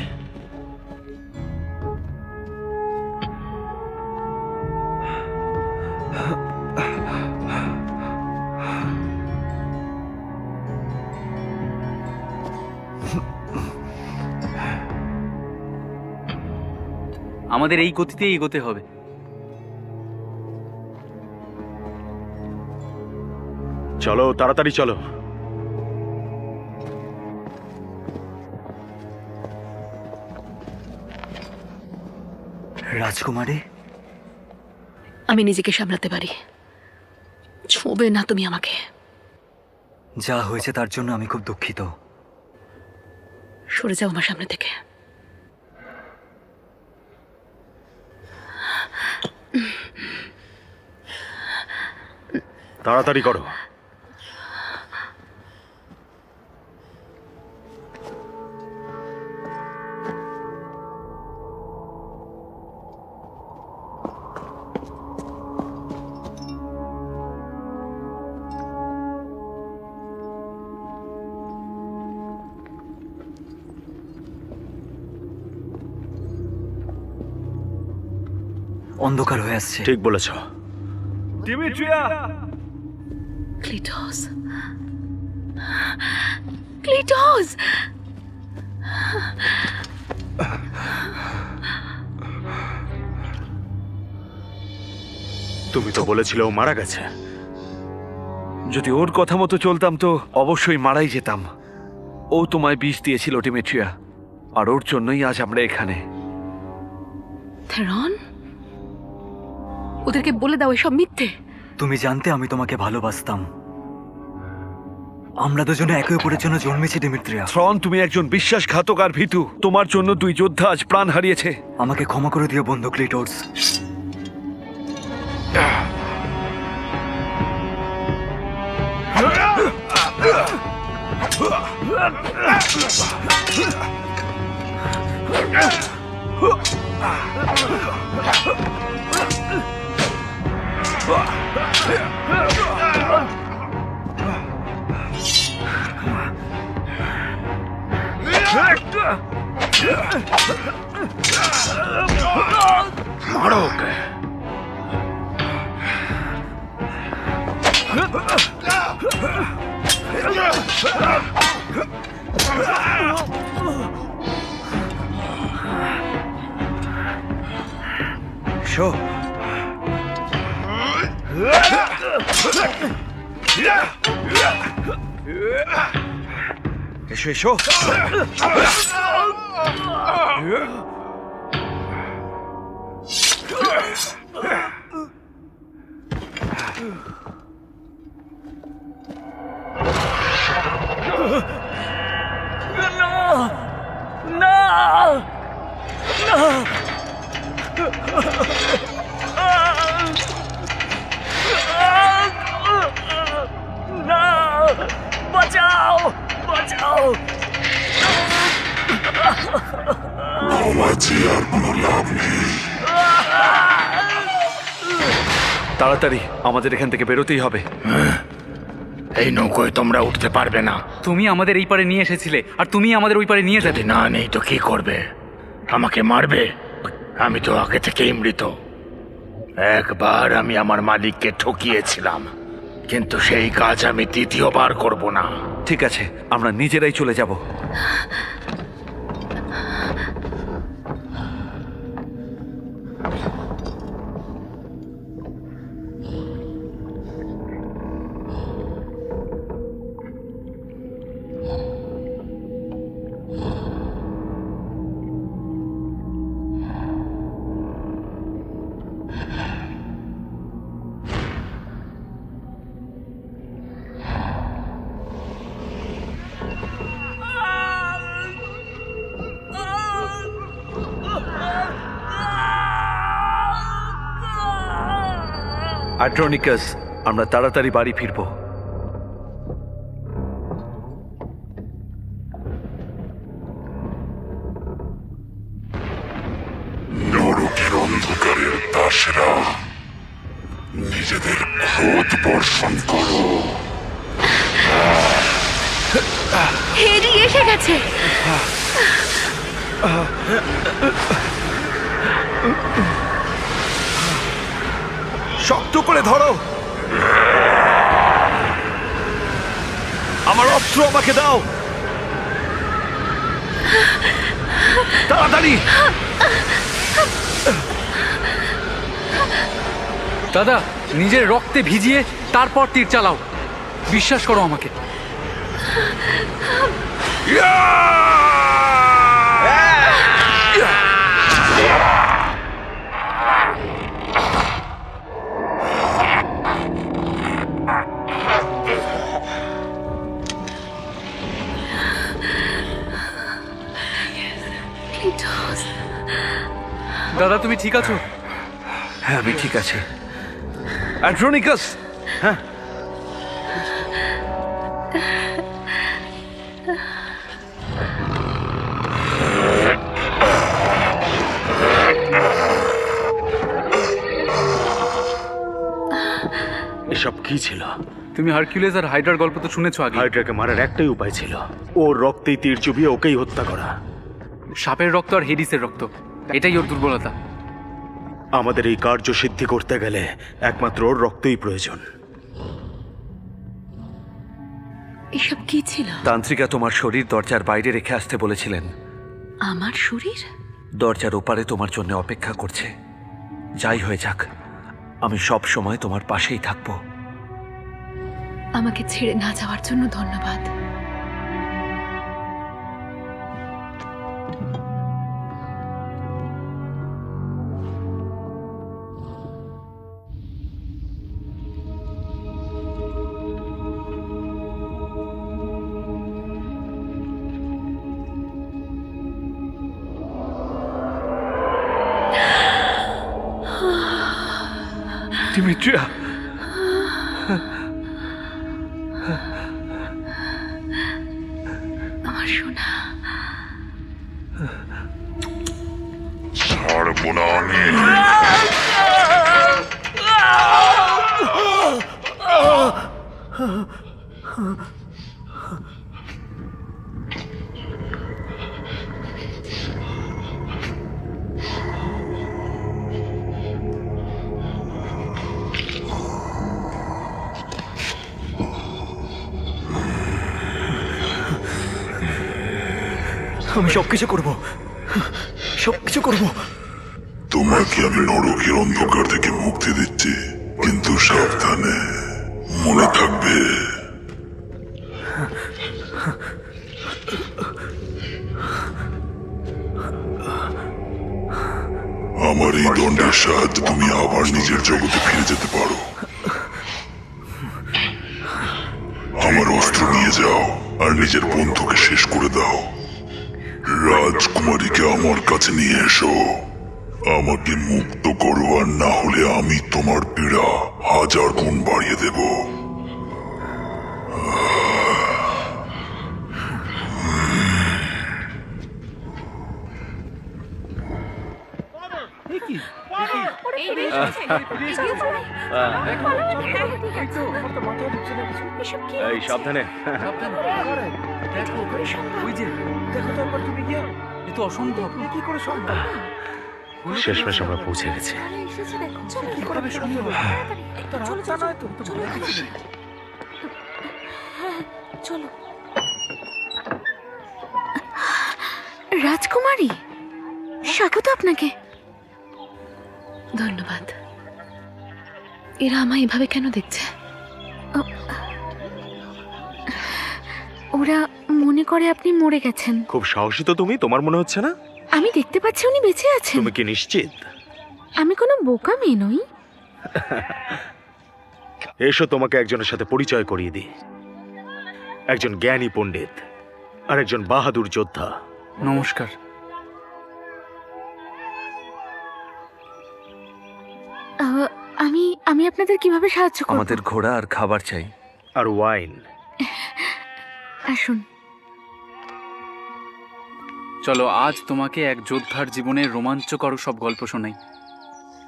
আমাদের এই গতিতেই এগোতে হবে। চলো তাড়াতাড়ি চলো। রাজকুমারী, আমি নিজেকে সামলাতে পারি। ছোঁবে না তুমি আমাকে। যা হয়েছে তার জন্য আমি খুব দুঃখিত। সরে যাও আমার সামনে থেকে। তাড়াতাড়ি করো। অন্ধকার হয়ে আসছে। ঠিক বলেছ। ডিমিট্রিয়া! ক্লিটস, ক্লিটস! তুমি তো বলেছিলে ও মারা গেছে। যদি ওর কথা মতো চলতাম তো অবশ্যই মারাই যেতাম। ও তোমায় বিষ দিয়েছিল ডিমিট্রিয়া, আর ওর জন্যই আজ আমরা এখানে। থেরন, ওদেরকে বলে দাও এসব মিথ্যে। তুমি জানতে আমি তোমাকে ভালোবাসতাম। আমরা দুজনে একে অপরের জন্য জন্মেছি ডিমিট্রিয়া। থ্রন, তুমি একজন বিশ্বাসঘাতক আর ভীতু। তোমার জন্য 2 যোদ্ধা আজ প্রাণ হারিয়েছে। আমাকে ক্ষমা করে দিও বন্ধু ক্লিটোস। মারো ওকে। শো, এসো এসো। বাঁচাও, বাঁচাও! তাড়াতাড়ি আমাদের এখান থেকে বেরোতেই হবে। এই নৌকোয় তোমরা উঠতে পারবে না। তুমি আমাদের এই পারে নিয়ে এসেছিলে, আর তুমি আমাদের ওই পারে নিয়ে যাবে। যদি না নেই তো কি করবে? আমাকে মারবে? আমি তো আগে থেকেই মৃত। একবার আমি আমার মালিককে ঠকিয়েছিলাম, কিন্তু সেই কাজ আমি দ্বিতীয়বার করব না। ঠিক আছে, আমরা নিজেরাই চলে যাব। অ্যাড্রোনিকাস, আমরা তাড়াতাড়ি বাড়ি ফিরবো। নরকের অন্ধকারের দাসরা, নিজেদের ক্রোধ বর্ষণ করো। হেরি এসে গেছে। শক্ত করে ধরো। আমার অস্ত্র আমাকে দাও, তাড়াতাড়ি। দাদা, নিজের রক্তে ভিজিয়ে তারপর তীর চালাও। বিশ্বাস করো আমাকে। দাদা, তুমি ঠিক আছো? হ্যাঁ, আমি ঠিক আছি। অ্যাড্রোনিকাস, হ্যাঁ, এসব কি ছিল? তুমি হারকিউলিস আর হাইড্রার গল্প তো শুনেছো আগে। হাইড্রাকে মারার একটাই উপায় ছিল, ওর রক্তেই তীর চুবিয়ে ওকেই হত্যা করা। সাপের রক্ত আর হেডিসের রক্ত, এটাই ওর দুর্বলতা। আমাদের এই কার্য সিদ্ধি করতে গেলে একমাত্র ওর রক্তই প্রয়োজন। এসব কি ছিল? তান্ত্রিকা তোমার শরীর দরজার বাইরে রেখে আসতে বলেছিলেন। আমার শরীর? দরজার ওপারে তোমার জন্য অপেক্ষা করছে। যাই হয়ে যাক, আমি সব সময় তোমার পাশেই থাকবো। আমাকে ছেড়ে না যাওয়ার জন্য ধন্যবাদ। ডিমিট্রিয়া, আমার সোনা। ছাড়বো না আমি। আমি সবকিছু করবো, সবকিছু করবো। তোমাকে আমি নরকের অন্ধকার থেকে মুক্তি দিচ্ছি, কিন্তু সাবধানে, মনে থাকবে আমার এই দণ্ডের সাহায্যে তুমি আবার নিজের জগতে ফিরে যেতে পারো। আমার অস্ত্র নিয়ে যাও আর নিজের বন্ধুকে শেষ করে দাও। রাজকুমারীকে আমার কাছে নিয়ে এসো, আমাকে মুক্ত করো, আর না হলে আমি তোমার পীড়া 1000 গুণ বাড়িয়ে দেব। এই সাবধানে। দেখো ওই যে এ তো অসম্ভব। কি করে সম্ভব? শেষমেশ আমরা পৌঁছে গেছি। কিভাবে সম্ভব? চলো। রাজকুমারী, স্বাগত আপনাকে। ধন্যবাদ। এরা আমায় এভাবে কেন দেখছে? ওরা মনে করে আপনি মরে গেছেন। খুব সাহসী তো তুমি, তোমার মনে হচ্ছে না? আমি দেখতে পাচ্ছি উনি বেঁচে আছেন। তুমি কি নিশ্চিত? আমি কোনো বোকা মেয়ে নই। এসো তোমাকে একজনের সাথে পরিচয় করিয়ে দিই। একজন জ্ঞানী পণ্ডিত আর একজন বাহাদুর যোদ্ধা। নমস্কার। আমি আমি আপনাদের কিভাবে সাহায্য করব? আমাদের ঘোড়া আর খাবার চাই। আর ওয়াইন। আসুন। চলো আজ তোমাকে এক যোদ্ধার জীবনের রোমাঞ্চকর সব গল্প শোনাই।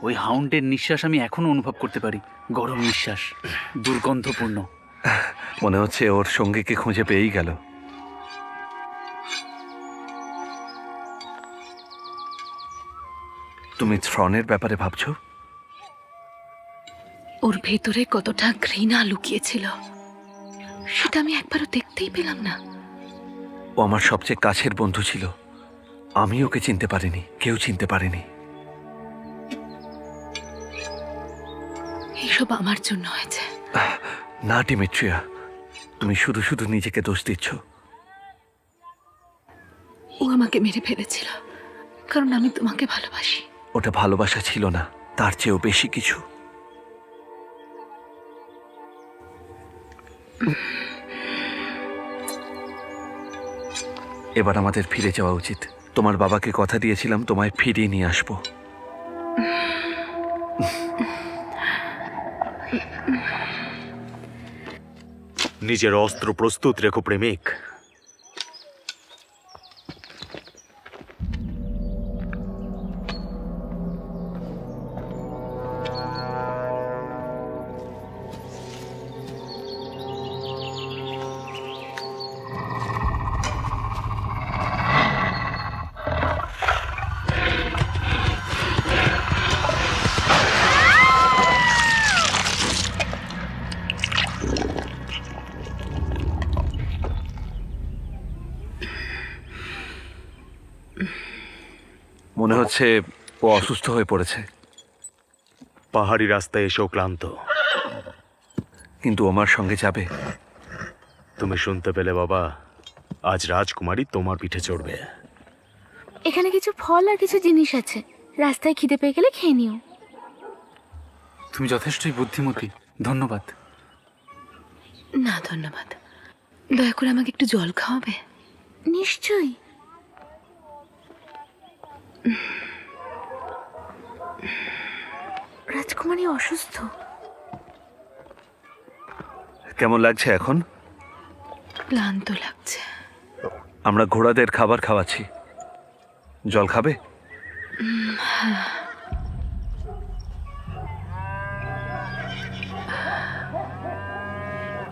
ওই হাউন্ডের নিঃশ্বাস আমি এখনো অনুভব করতে পারি। গরম নিঃশ্বাস, দুর্গন্ধপূর্ণ। মনে হচ্ছে ওর সঙ্গীকে খুঁজে পেয়েই গেল। তুমি থ্রনের ব্যাপারে ভাবছো? ওর ভেতরে কতটা ঘৃণা লুকিয়েছিল সেটা আমি একবারও দেখতেই পেলাম না। ও আমার সবচেয়ে কাছের বন্ধু ছিল। আমি ওকে চিনতে পারিনি, কেউ চিনতে পারেনি। এইসব আমার জন্য হয়েছে। না ডিমেট্রিয়া, তুমি শুধু শুধু নিজেকে দোষ দিচ্ছ। ও আমাকে মেরে ফেলেছিল কারণ আমি তোমাকে ভালোবাসি। ওটা ভালোবাসা ছিল না, তার চেয়েও বেশি কিছু। এবার আমাদের ফিরে যাওয়া উচিত। তোমার বাবাকে কথা দিয়েছিলাম তোমায় ফিরিয়ে নিয়ে আসবো। নিজের অস্ত্র প্রস্তুত রেখো প্রেমিক। মনে হচ্ছে ও অসুস্থ হয়ে পড়েছে। পাহাড়ি রাস্তায় এসেও ক্লান্ত। কিন্তু আমার সঙ্গে যাবে। তুমি শুনতে পেলে বাবা? আজ রাজকুমারী তোমার পিঠে চড়বে। এখানে কিছু ফল আর কিছু জিনিস আছে, রাস্তায় খিদে পেয়ে গেলে খেয়ে নিও। তুমি যথেষ্টই বুদ্ধিমতী। ধন্যবাদ। না ধন্যবাদ। দয়া করে আমাকে একটু জল খাওয়াবে? নিশ্চয়ই। রাজকুমারী অসুস্থ। কেমন লাগছে এখন? ক্লান্ত লাগছে। আমরা ঘোড়াদের খাবার খাওয়াচ্ছি, জল খাবে?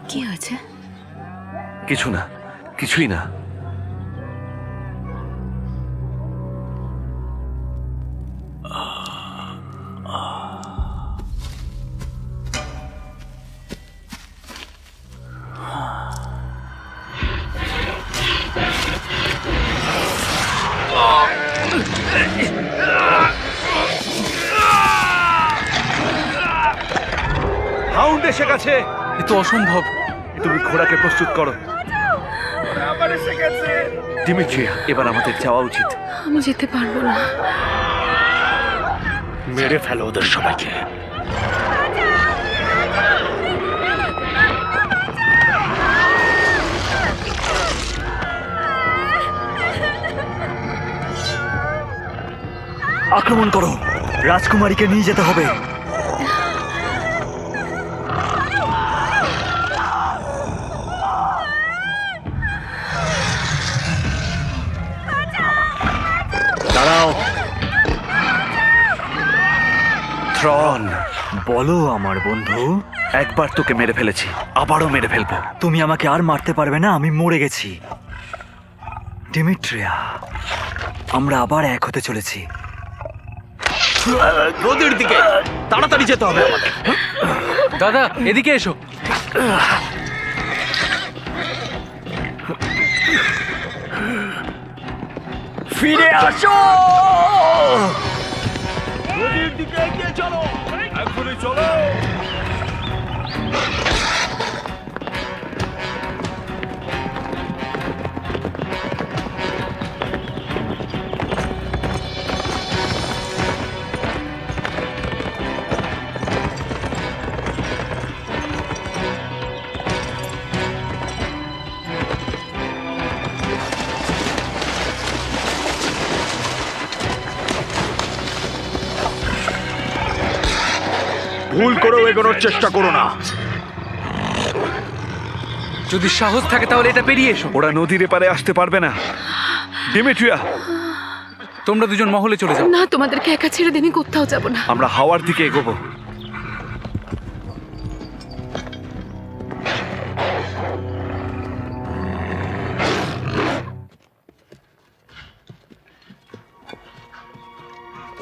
কি হয়েছে? কিছু না, কিছুই না। হাউন্ড এসে গেছে। এ তো অসম্ভব। তুমি ঘোড়াকে প্রস্তুত করো। ডিমিট্রিয়া, এবার আমাদের যাওয়া উচিত। আমি যেতে পারবো না। মেরে ফেলো ওদের সবাইকে। আক্রমণ করো, রাজকুমারীকে নিয়ে যেতে হবে। দাঁড়াও। থ্রন, বলো আমার বন্ধু। একবার তোকে মেরে ফেলেছি, আবারও মেরে ফেলবো। তুমি আমাকে আর মারতে পারবে না, আমি মরে গেছি। ডিমিট্রিয়া, আমরা আবার এক হতে চলেছি। নদীর দিকে তাড়াতাড়ি যেতে হবে আমাদের। দাদা এদিকে এসো। ফিরে আসো। নদীর দিকে এগিয়ে চলো, এখনই চলো। ভুল করেও এগোনোর চেষ্টা করো না। যদি সাহস থাকে তাহলে এটা পেরিয়ে এসো। ওরা নদীর এপারে আসতে পারবে না। ডিমিট্রিয়া, তোমরা দুজন মহলে চলে যাও। না, তোমাদেরকে একা ছেড়ে দিয়ে আমি কোথাও যাব না। আমরা হাওয়ার দিকে এগোবো।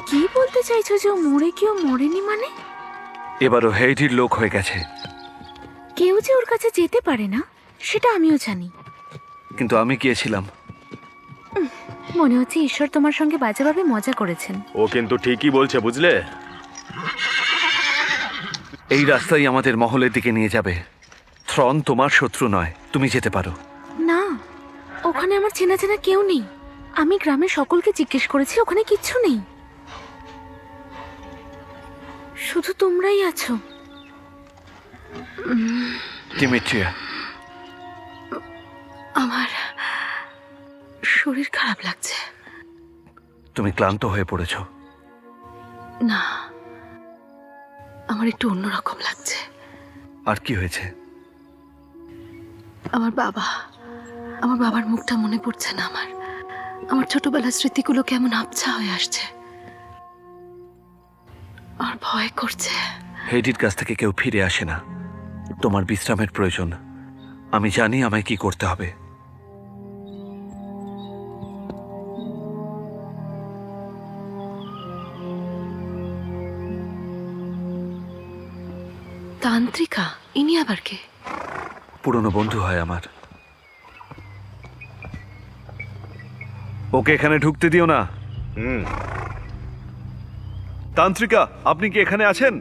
কি বলতে চাইছো যে ও মরে কেউ মরেনি মানে? এবারও হেইডির লোক হয়ে গেছে, কেউ যে ওর কাছে যেতে পারে না সেটা আমিও জানি। কিন্তু আমি গিয়েছিলাম। মনে হচ্ছে ঈশ্বর তোমার সঙ্গে বাজেভাবে মজা করেছেন। ও কিন্তু ঠিকই বলছে, বুঝলে? এই রাস্তাই আমাদের মহলের দিকে নিয়ে যাবে। থ্রন তোমার শত্রু নয়, তুমি যেতে পারো। না, ওখানে আমার চেনা চেনা কেউ নেই। আমি গ্রামের সকলকে জিজ্ঞেস করেছি, ওখানে কিচ্ছু নেই। শুধু তোমরাই আছো। ডিমিট্রিয়া, আমার শরীর খারাপ লাগছে। তুমি ক্লান্ত হয়ে পড়েছো। না, আমার একটু অন্যরকম লাগছে। আর কি হয়েছে? আমার বাবার মুখটা মনে পড়ছে না। আমার ছোটবেলার স্মৃতিগুলো কেমন আবছা হয়ে আসছে। আর ভয় করছে। হেইডির কাছ থেকে কেউ ফিরে আসে না। তোমার বিশ্রামের প্রয়োজন। আমি জানি আমায় কি করতে হবে। তান্ত্রিকা, ইনি আবার কে? পুরনো বন্ধু হয় আমার। ওকে এখানে ঢুকতে দিও না। তান্ত্রিকা, আপনি কি এখানে আছেন?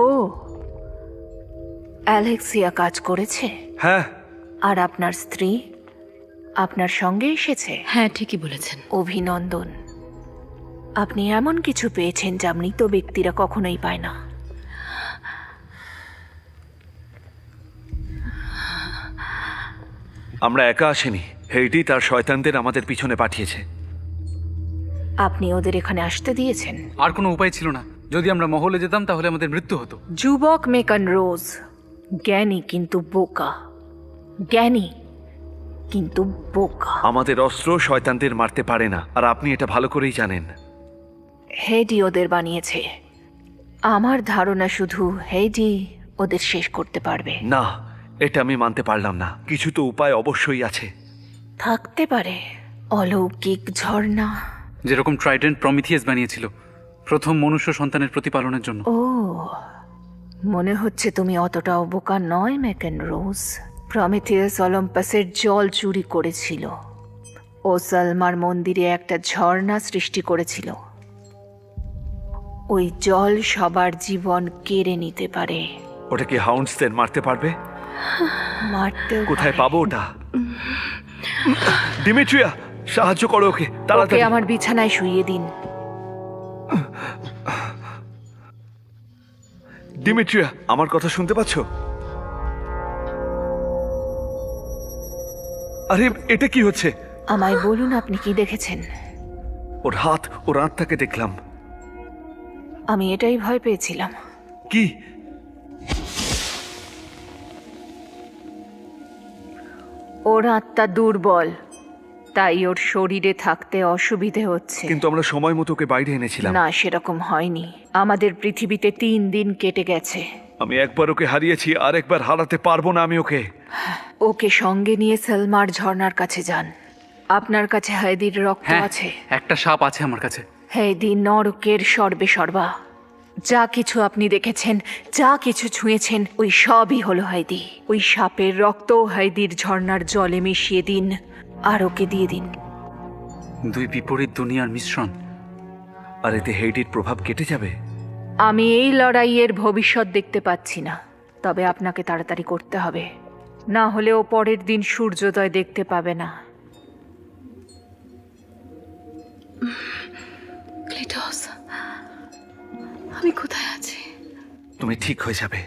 ও, অ্যালেক্সিয়া কাজ করেছে? হ্যাঁ। আর আপনার স্ত্রী আপনার সঙ্গে এসেছে? হ্যাঁ, ঠিকই বলেছেন। অভিনন্দন। আপনি এমন কিছু পেয়েছেন যা মৃত ব্যক্তিরা কখনোই পায় না। আমরা একা আসিনি। হেইডি তার শয়তানদের আমাদের পিছনে পাঠিয়েছে। আপনি ওদের এখানে আসতে দিয়েছেন? আর কোনো উপায় ছিল না। যদি আমরা মহলে যেতাম তাহলে আমাদের মৃত্যু হতো। যুবক মেকান রোজ জ্ঞানী কিন্তু বোকা। জ্ঞানী কিন্তু বোকা। আমাদের অস্ত্র শয়তানদের মারতে পারে না, আর আপনি এটা ভালো করেই জানেন। হেডি ওদের বানিয়েছে। আমার ধারণা শুধু হেডি ওদের শেষ করতে পারবে। না, এটা আমি মানতে পারলাম না। কিছু তো উপায় অবশ্যই আছে। থাকতে পারে অলৌকিক ঝর্ণা। যেরকম ট্রাইডেন্ট প্রমিথিয়াস বানিয়েছিল প্রথম মনুষ্য সন্তানের প্রতিপালনের জন্য। ও, মনে হচ্ছে তুমি অতটাও বোকা নয় মেকান রোজ। প্রমিথিয়াস অলিম্পাসের জল চুরি করেছিল। ও সালমার মন্দিরে একটা ঝর্ণা সৃষ্টি করেছিল। ওই জল সবার জীবন কেড়ে নিতে পারে। ওটা কি হাউন্ডসদের মারতে পারবে? মারতে কোথায় পাবো ওটা? ডিমিট্রিয়া, সাহায্য করো ওকে ওকে তাড়াতাড়ি। আমার বিছানায় শুইয়ে দিন। ডিমিট্রিয়া, আমার কথা শুনতে পাচ্ছ? আরে, এটা কি হচ্ছে? আমায় বলুন আপনি কি দেখেছেন? ওর আত্মাকে দেখলাম। আমি এটাই ভয় পেয়েছিলাম। কি? ওর আত্মা দুর্বল। তাই ওর শরীরে থাকতে অসুবিধে হচ্ছে। কিন্তু আমরা সময় মতো ওকে বাইরে এনেছিলাম। না, সেরকম হয়নি। আমাদের পৃথিবীতে 3 দিন কেটে গেছে। আমি একবার ওকে হারিয়েছি, আর একবার হারাতে পারবো না আমি ওকে। ওকে সঙ্গে নিয়ে সালমার ঝর্ণার কাছে যান। আপনার কাছে হায়দির রক্ত হ্যাঁ, আছে। একটা সাপ আছে আমার কাছে। হায়দি নরকের সর্বে সর্বা। যা কিছু আপনি দেখেছেন, যা কিছু ছুঁয়েছেন, ওই সবই হলো হায়দি। ওই সাপের রক্ত হায়দির ঝর্ণার জলে মিশিয়ে দিন আর ওকে দিয়ে দিন। দুই বিপরীত দুনিয়ার মিশ্রণ। আর এতে হেইডির প্রভাব কেটে যাবে। আমি এই লড়াইয়ের ভবিষ্যৎ দেখতে পাচ্ছি না, তবে আপনাকে তাড়াতাড়ি করতে হবে, না হলে ও পরের দিন সূর্যোদয় দেখতে পাবে না। ক্লিটস, আমি কোথায় আছি? তুমি ঠিক হয়ে যাবে।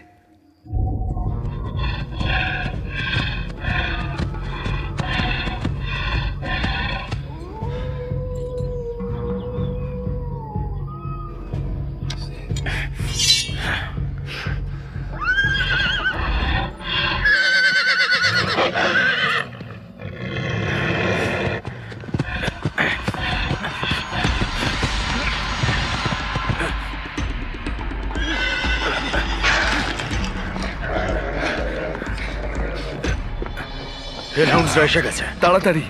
হেলহাউন্ডসরা এসে গেছে। তাড়াতাড়ি,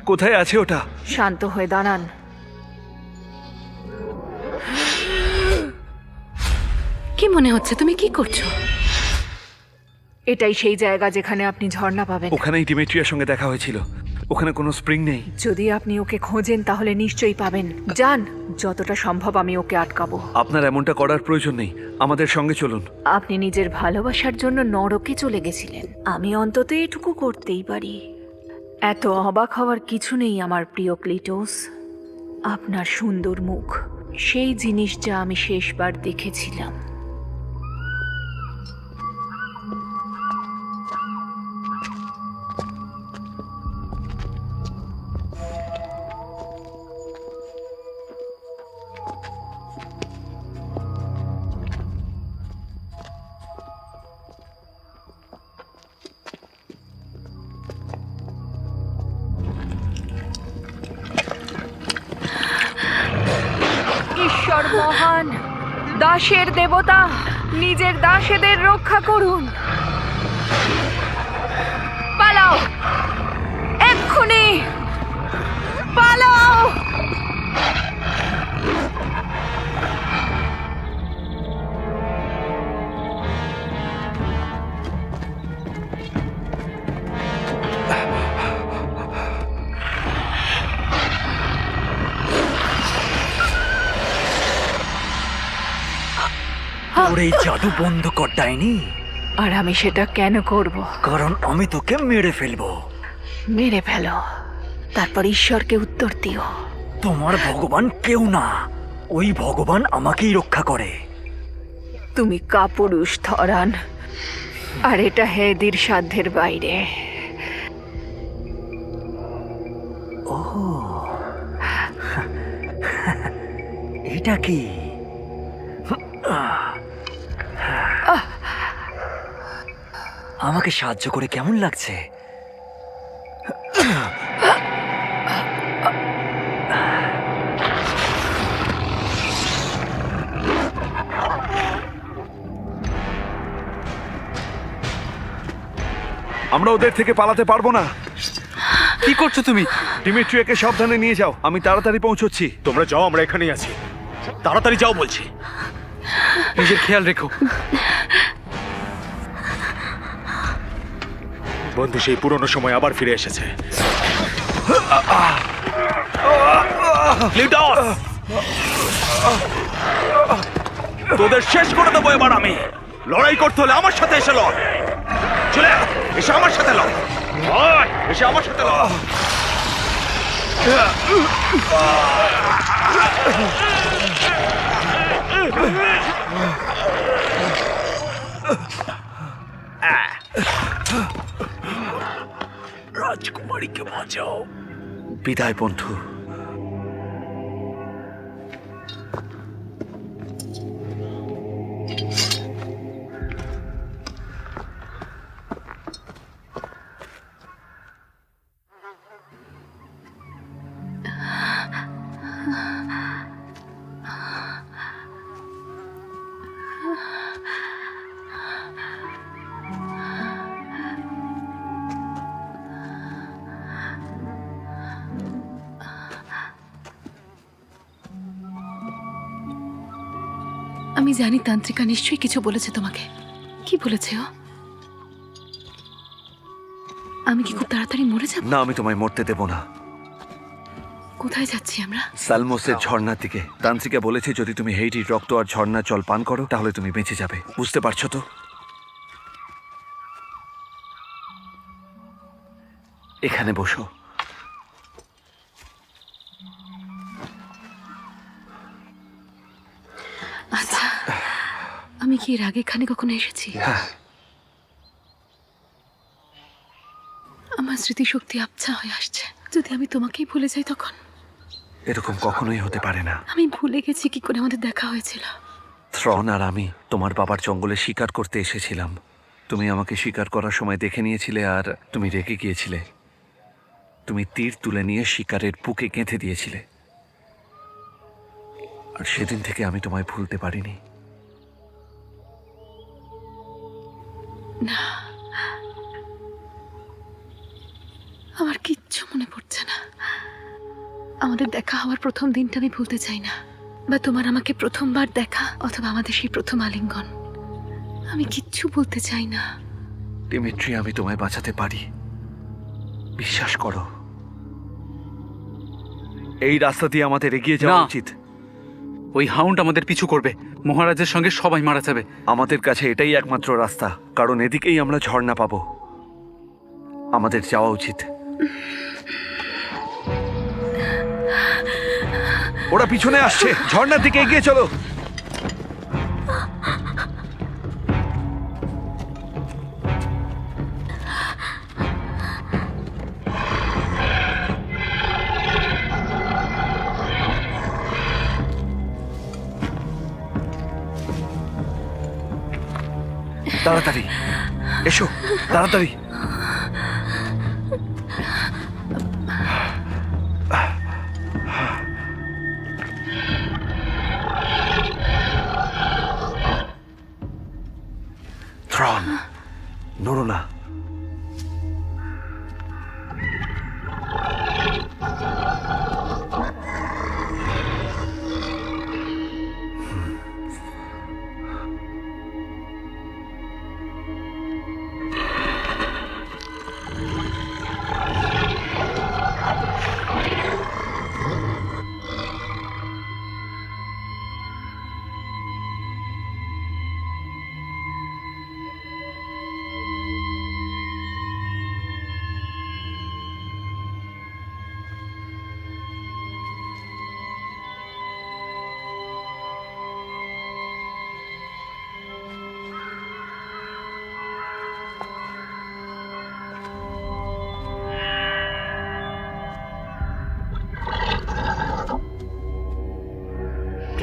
কোথায় আছে ওটা? শান্ত হয়ে দাঁড়ান। কি মনে হচ্ছে? তুমি কি করছো? এটাই সেই জায়গা যেখানে আপনি ঝর্ণা পাবেন। ওখানেই ডিমেট্রিয়ার সঙ্গে দেখা হয়েছিল। ওখানে কোনো স্প্রিং নেই। যদি আপনি ওকে খোঁজেন তাহলে নিশ্চয়ই পাবেন। যান, যতটা সম্ভব আমি ওকে আটকাবো। আপনার এমনটা করার প্রয়োজন নেই, আমাদের সঙ্গে চলুন। আপনি নিজের ভালোবাসার জন্য নরকে চলে গেছিলেন, আমি অন্তত এটুকু করতেই পারি। এত অবাক হওয়ার কিছু নেই আমার প্রিয় ক্লিটোস। আপনার সুন্দর মুখ, সেই জিনিস যা আমি শেষবার দেখেছিলাম। ঈশ্বর মহান, দাসের দেবতা, নিজের দাসেদের রক্ষা করুন। পালাও, এক্ষুনি পালাও। ওর এই জাদু বন্ধ কর ডাইনি, আর আমি সেটা কেন করব? কারণ আমি তোকে মেরে ফেলবো। মেরে ফেলো, তারপর ঈশ্বরকে উত্তর দিও। তোমার ভগবান কেউ না, ওই ভগবান আমাকেই রক্ষা করে। তুমি কাপুরুষ ধরান, আর এটা হেদির সাধ্যের বাইরে। এটা কি? আমাকে সাহায্য করে কেমন লাগছে? আমরা ওদের থেকে পালাতে পারবো না। কি করছো তুমি? ডিমিট্রিয়াকে সাবধানে নিয়ে যাও, আমি তাড়াতাড়ি পৌঁছচ্ছি। তোমরা যাও, আমরা এখানেই আছি। তাড়াতাড়ি যাও বলছি। নিজের খেয়াল রেখো। বন্ধু সেই পুরনো সময় আবার ফিরে এসেছে। ক্লিটস! তোদের শেষ করে দেবো এবার আমি। লড়াই করতে হলে আমার সাথে এসে লড়। চলে আয়, এসে আমার সাথে লড়। আয়, এসে আমার সাথে লড়। রাজকুমারীকে বাঁচাও। বিদায় বন্ধু। আমি জানি তান্ত্রিকা নিশ্চয়ই কিছু বলেছে তোমাকে। কি বলেছে ও? আমি কি খুব তাড়াতাড়ি মরে যাব? না, আমি তোমায় মরতে দেব না। কোথায় যাচ্ছি আমরা? সালমোসের ঝর্ণার দিকে। তান্ত্রিকা বলেছে যদি তুমি হেইটির রক্ত আর ঝর্ণার জল পান করো তাহলে তুমি বেঁচে যাবে। বুঝতে পারছো তো? এখানে বসো। আচ্ছা, আমি কি এর আগে এখানে কখনো এসেছি? হ্যাঁ, আমার স্মৃতিশক্তি আবছা হয়ে আসছে। যদি আমি তোমাকেই ভুলে যাই তখন? এরকম কখনোই হতে পারে না। আমি ভুলে গেছি কি করে আমাদের দেখা হয়েছিল। থ্রন আর আমি তোমার বাবার জঙ্গলে শিকার করতে এসেছিলাম। তুমি আমাকে শিকার করার সময় দেখে নিয়েছিলে আর তুমি রেগে গিয়েছিলে। তুমি তীর তুলে নিয়ে শিকারের বুকে গেঁথে দিয়েছিলে। আর সেদিন থেকে আমি তোমায় ভুলতে পারিনি। না, আমার কিচ্ছু মনে পড়ছে না। আমাদের দেখা হওয়ার প্রথম দিনটা আমি ভুলতে চাই না, বা তোমার আমাকে প্রথমবার দেখা, অথবা আমাদের সেই প্রথম আলিঙ্গন। আমি কিচ্ছু বলতে চাই না। ডিমিট্রি, আমি তোমায় বাঁচাতে পারি, বিশ্বাস করো। এই রাস্তা দিয়ে আমাদের এগিয়ে যাওয়া না। উচিত। ওই হাউন্ড আমাদের পিছু করবে। মহারাজের সঙ্গে সবাই মারা যাবে। আমাদের কাছে এটাই একমাত্র রাস্তা, কারণ এদিকেই আমরা ঝর্ণা পাবো। আমাদের যাওয়া উচিত। ওরা পিছনে আসছে, ঝর্ণার দিকে এগিয়ে চলো। তাড়াতাড়ি এসো, তাড়াতাড়ি। থ্রন, নড়ো না।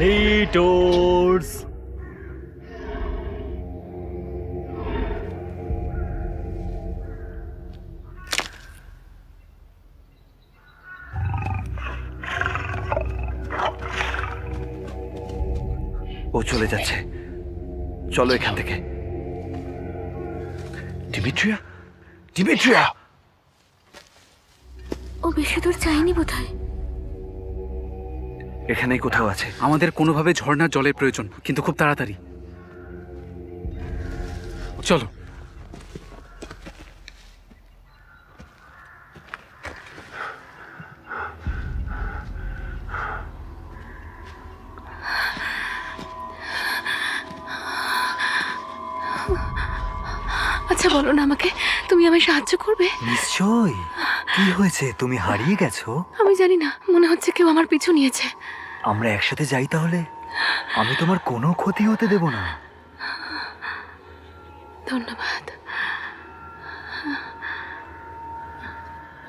ক্লিটোরস, ও চলে যাচ্ছে, চলো এখান থেকে। ডিমিট্রিয়া, ডিমিট্রিয়া। ও বেশি দূর চাইনি বোধহয়। এখানেই কোথাও আছে। আমাদের কোনোভাবে ঝর্ণার জলের প্রয়োজন, কিন্তু খুব তাড়াতাড়ি। চলো। আচ্ছা বলো না আমাকে, তুমি আমায় সাহায্য করবে? নিশ্চয়ই। কি হয়েছে, তুমি হারিয়ে গেছো? আমি জানি না, মনে হচ্ছে কেউ আমার পিছু নিয়েছে। আমরা একসাথে যাই তাহলে, আমি তোমার কোনো ক্ষতি হতে দেব না। ধন্যবাদ।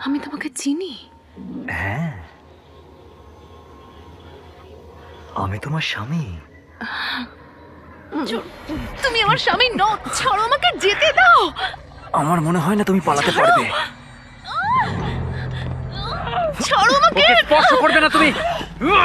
আমি তোমাকে চিনি। হ্যাঁ, আমি তোমার স্বামী। তুমি আমার স্বামী নও, ছাড়ো আমাকে, যেতে দাও। আমার মনে হয় না তুমি পালাতে পারবে। ছাড়ো আমাকে। ওকে স্পর্শ করবে না তুমি। থ্রন!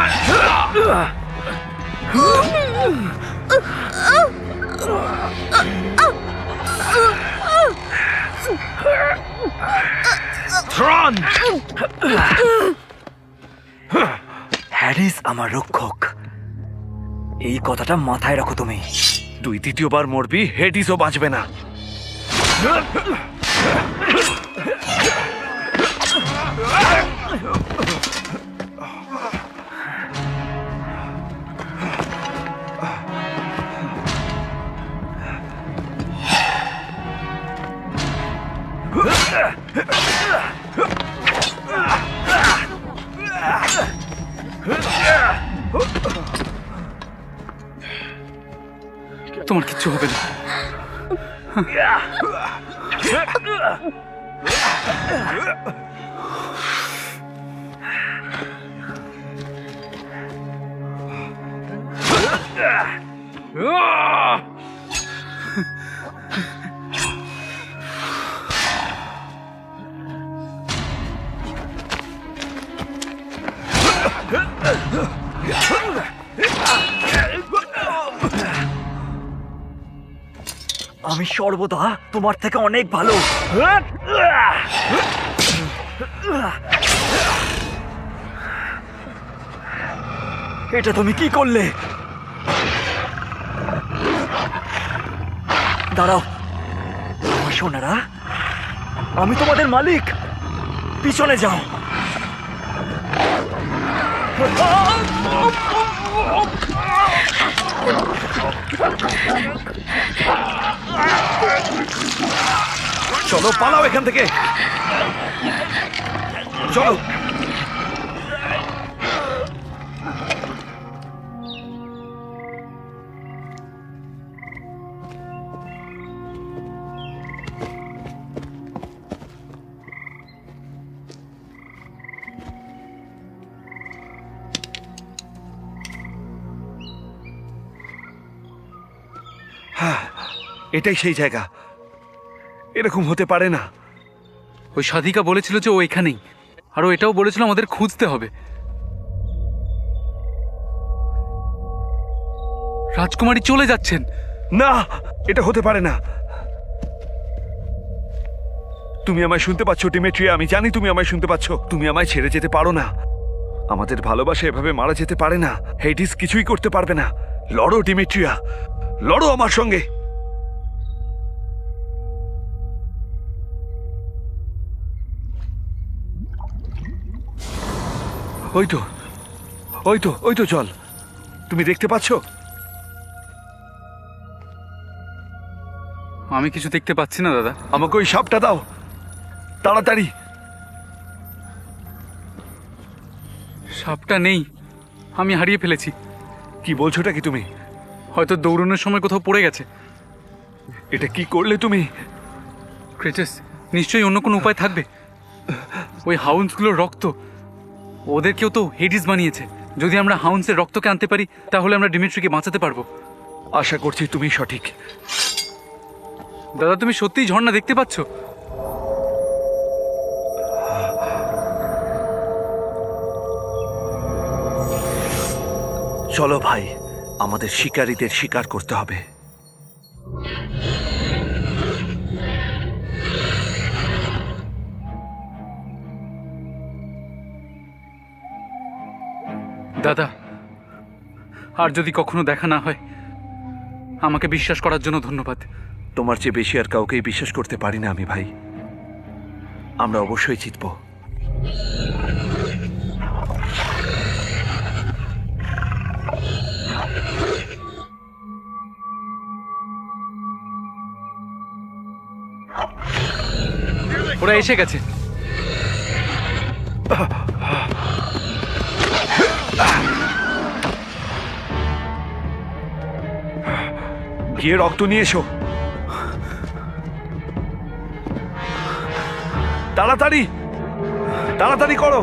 হ্যারিস আমার রক্ষক, এই কথাটা মাথায় রাখো তুমি। তুই দ্বিতীয়বার মরবি, হেডিসও বাঁচবে না। তোমার কিচ্ছু হবে না। আমি সর্বদা তোমার থেকে অনেক ভালো। এটা তুমি কি করলে? দাঁড়াও আমার সোনারা, আমি তোমাদের মালিক, পিছনে যাও। চলো পালাও এখান থেকে, চলো। হ্যাঁ, এটাই সেই জায়গা। এরকম হতে পারে না। ওই সাধিকা বলেছিল যে ও এখানেই, আর ও এটাও বলেছিল আমাদের খুঁজতে হবে। রাজকুমারী চলে যাচ্ছেন। না, এটা হতে পারে না। তুমি আমায় শুনতে পাচ্ছ ডিমেট্রিয়া? আমি জানি তুমি আমায় শুনতে পাচ্ছ। তুমি আমায় ছেড়ে যেতে পারো না। আমাদের ভালোবাসা এভাবে মারা যেতে পারে না। হেডিস কিছুই করতে পারবে না। লড়ো ডিমেট্রিয়া, লড়ো আমার সঙ্গে। ওই তো, ওই তো, ওই তো জল। তুমি দেখতে পাচ্ছ? আমি কিছু দেখতে পাচ্ছি না দাদা। আমাকে ওই সাপটা দাও তাড়াতাড়ি। সাপটা নেই, আমি হারিয়ে ফেলেছি। কি বলছোটা কি তুমি? হয়তো দৌড়ানোর সময় কোথাও পড়ে গেছে। এটা কি করলে তুমি? ক্রেটাস, নিশ্চয়ই অন্য কোনো উপায় থাকবে। ওই হাউন্সগুলোর রক্ত, ওদেরকেও তো হেডিস বানিয়েছে। যদি আমরা হাউন্সের রক্তকে আনতে পারি তাহলে আমরা ডিমিট্রিকে বাঁচাতে পারবো। আশা করছি তুমি সঠিক। দাদা, তুমি সত্যিই ঝর্ণা দেখতে পাচ্ছ? চলো ভাই, আমাদের শিকারীদের শিকার করতে হবে। দাদা, আর যদি কখনো দেখা না হয়, আমাকে বিশ্বাস করার জন্য ধন্যবাদ। তোমার চেয়ে বেশি আর কাউকেই বিশ্বাস করতে পারি না আমি ভাই। আমরা অবশ্যই জিতব। ওরা এসে গেছে। গিয়ে রক্ত নিয়ে এসো তাড়াতাড়ি, তাড়াতাড়ি করো।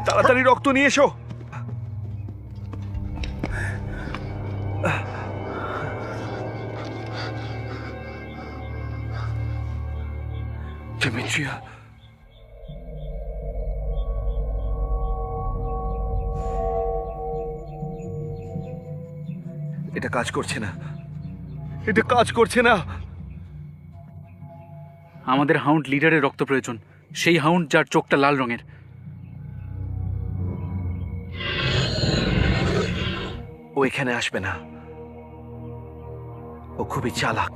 তাড়াতাড়ি রক্ত নিয়ে এসো। ডিমিট্রিয়া, এটা কাজ করছে না, এটা কাজ করছে না। আমাদের হাউন্ড লিডারের রক্ত প্রয়োজন, সেই হাউন্ড যার চোখটা লাল রঙের। ও এখানে আসবে না, ও খুবই চালাক।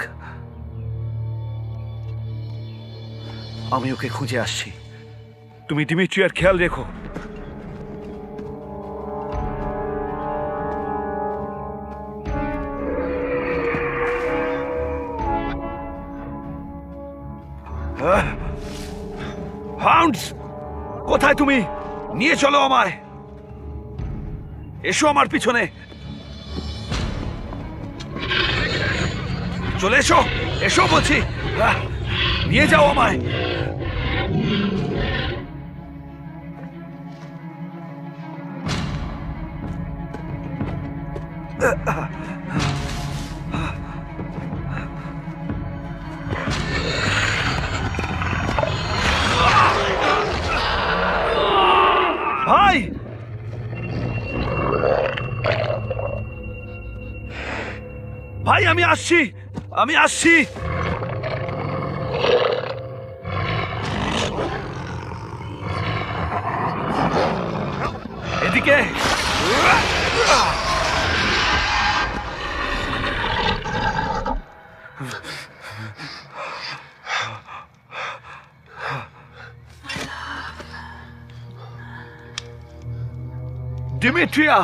আমি ওকে খুঁজে আসছি, তুমি ডিমিট্রিয়ার খেয়াল রেখো। হাউন্ডস, কোথায় তুমি? নিয়ে চলো আমায়, এসো আমার পিছনে, চলে এসো, এসো বলছি, নিয়ে যাও আমায়। ভাই, ভাই আমি আসছি, আমি আসছি। এদিকে ডিমিট্রিয়া,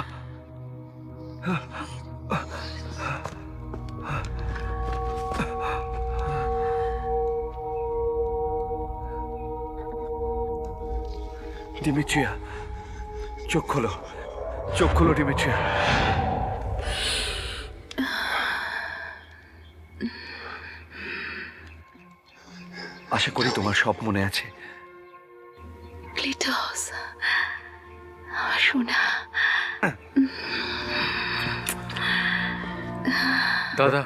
ডিমিট্রিয়া, চোখ খোলো, চোখ খোলো ডিমিট্রিয়া। আশা করি তোমার সব মনে আছে। ক্লিটস, আমার সোনা। দাদা,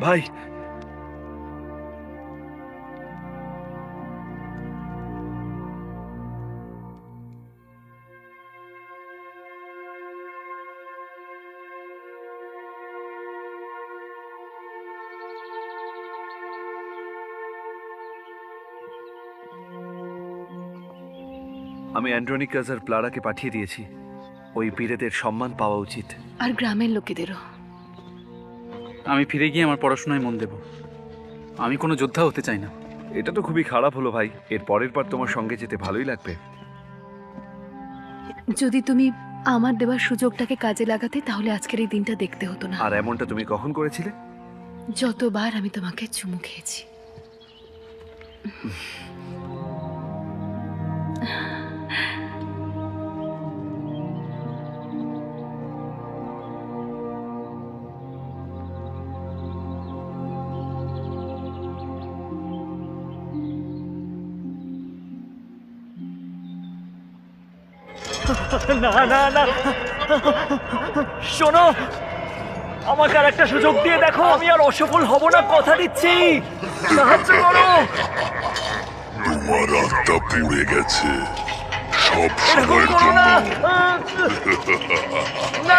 ভাই, আমি অ্যান্ড্রোনিকাস আর প্লারাকে পাঠিয়ে দিয়েছি। ওই বীরেদের সম্মান পাওয়া উচিত। আর গ্রামের লোকেদেরও। আমি ফিরে গিয়ে আমার পড়াশোনায় মন দেব। আমি কোনো যোদ্ধা হতে চাই না। এটা তো খুবই খারাপ হলো ভাই। এর পরের বার তোমার সঙ্গে যেতে ভালোই লাগবে। যদি তুমি আমার দেওয়ার সুযোগটাকে কাজে লাগাতে, তাহলে আজকের এই দিনটা দেখতে হতো না। আর এমনটা তুমি কখন করেছিলে? যতবার আমি তোমাকে চুমু খেয়েছি। না না না, শোনো, আমাকে আর একটা সুযোগ দিয়ে দেখো। আমি আর অসফল হব না, কথা দিচ্ছি। সাহায্য করো। তোমার আত্মা পুড়ে গেছে সব এরকম সময়ের করো জন্য। না। না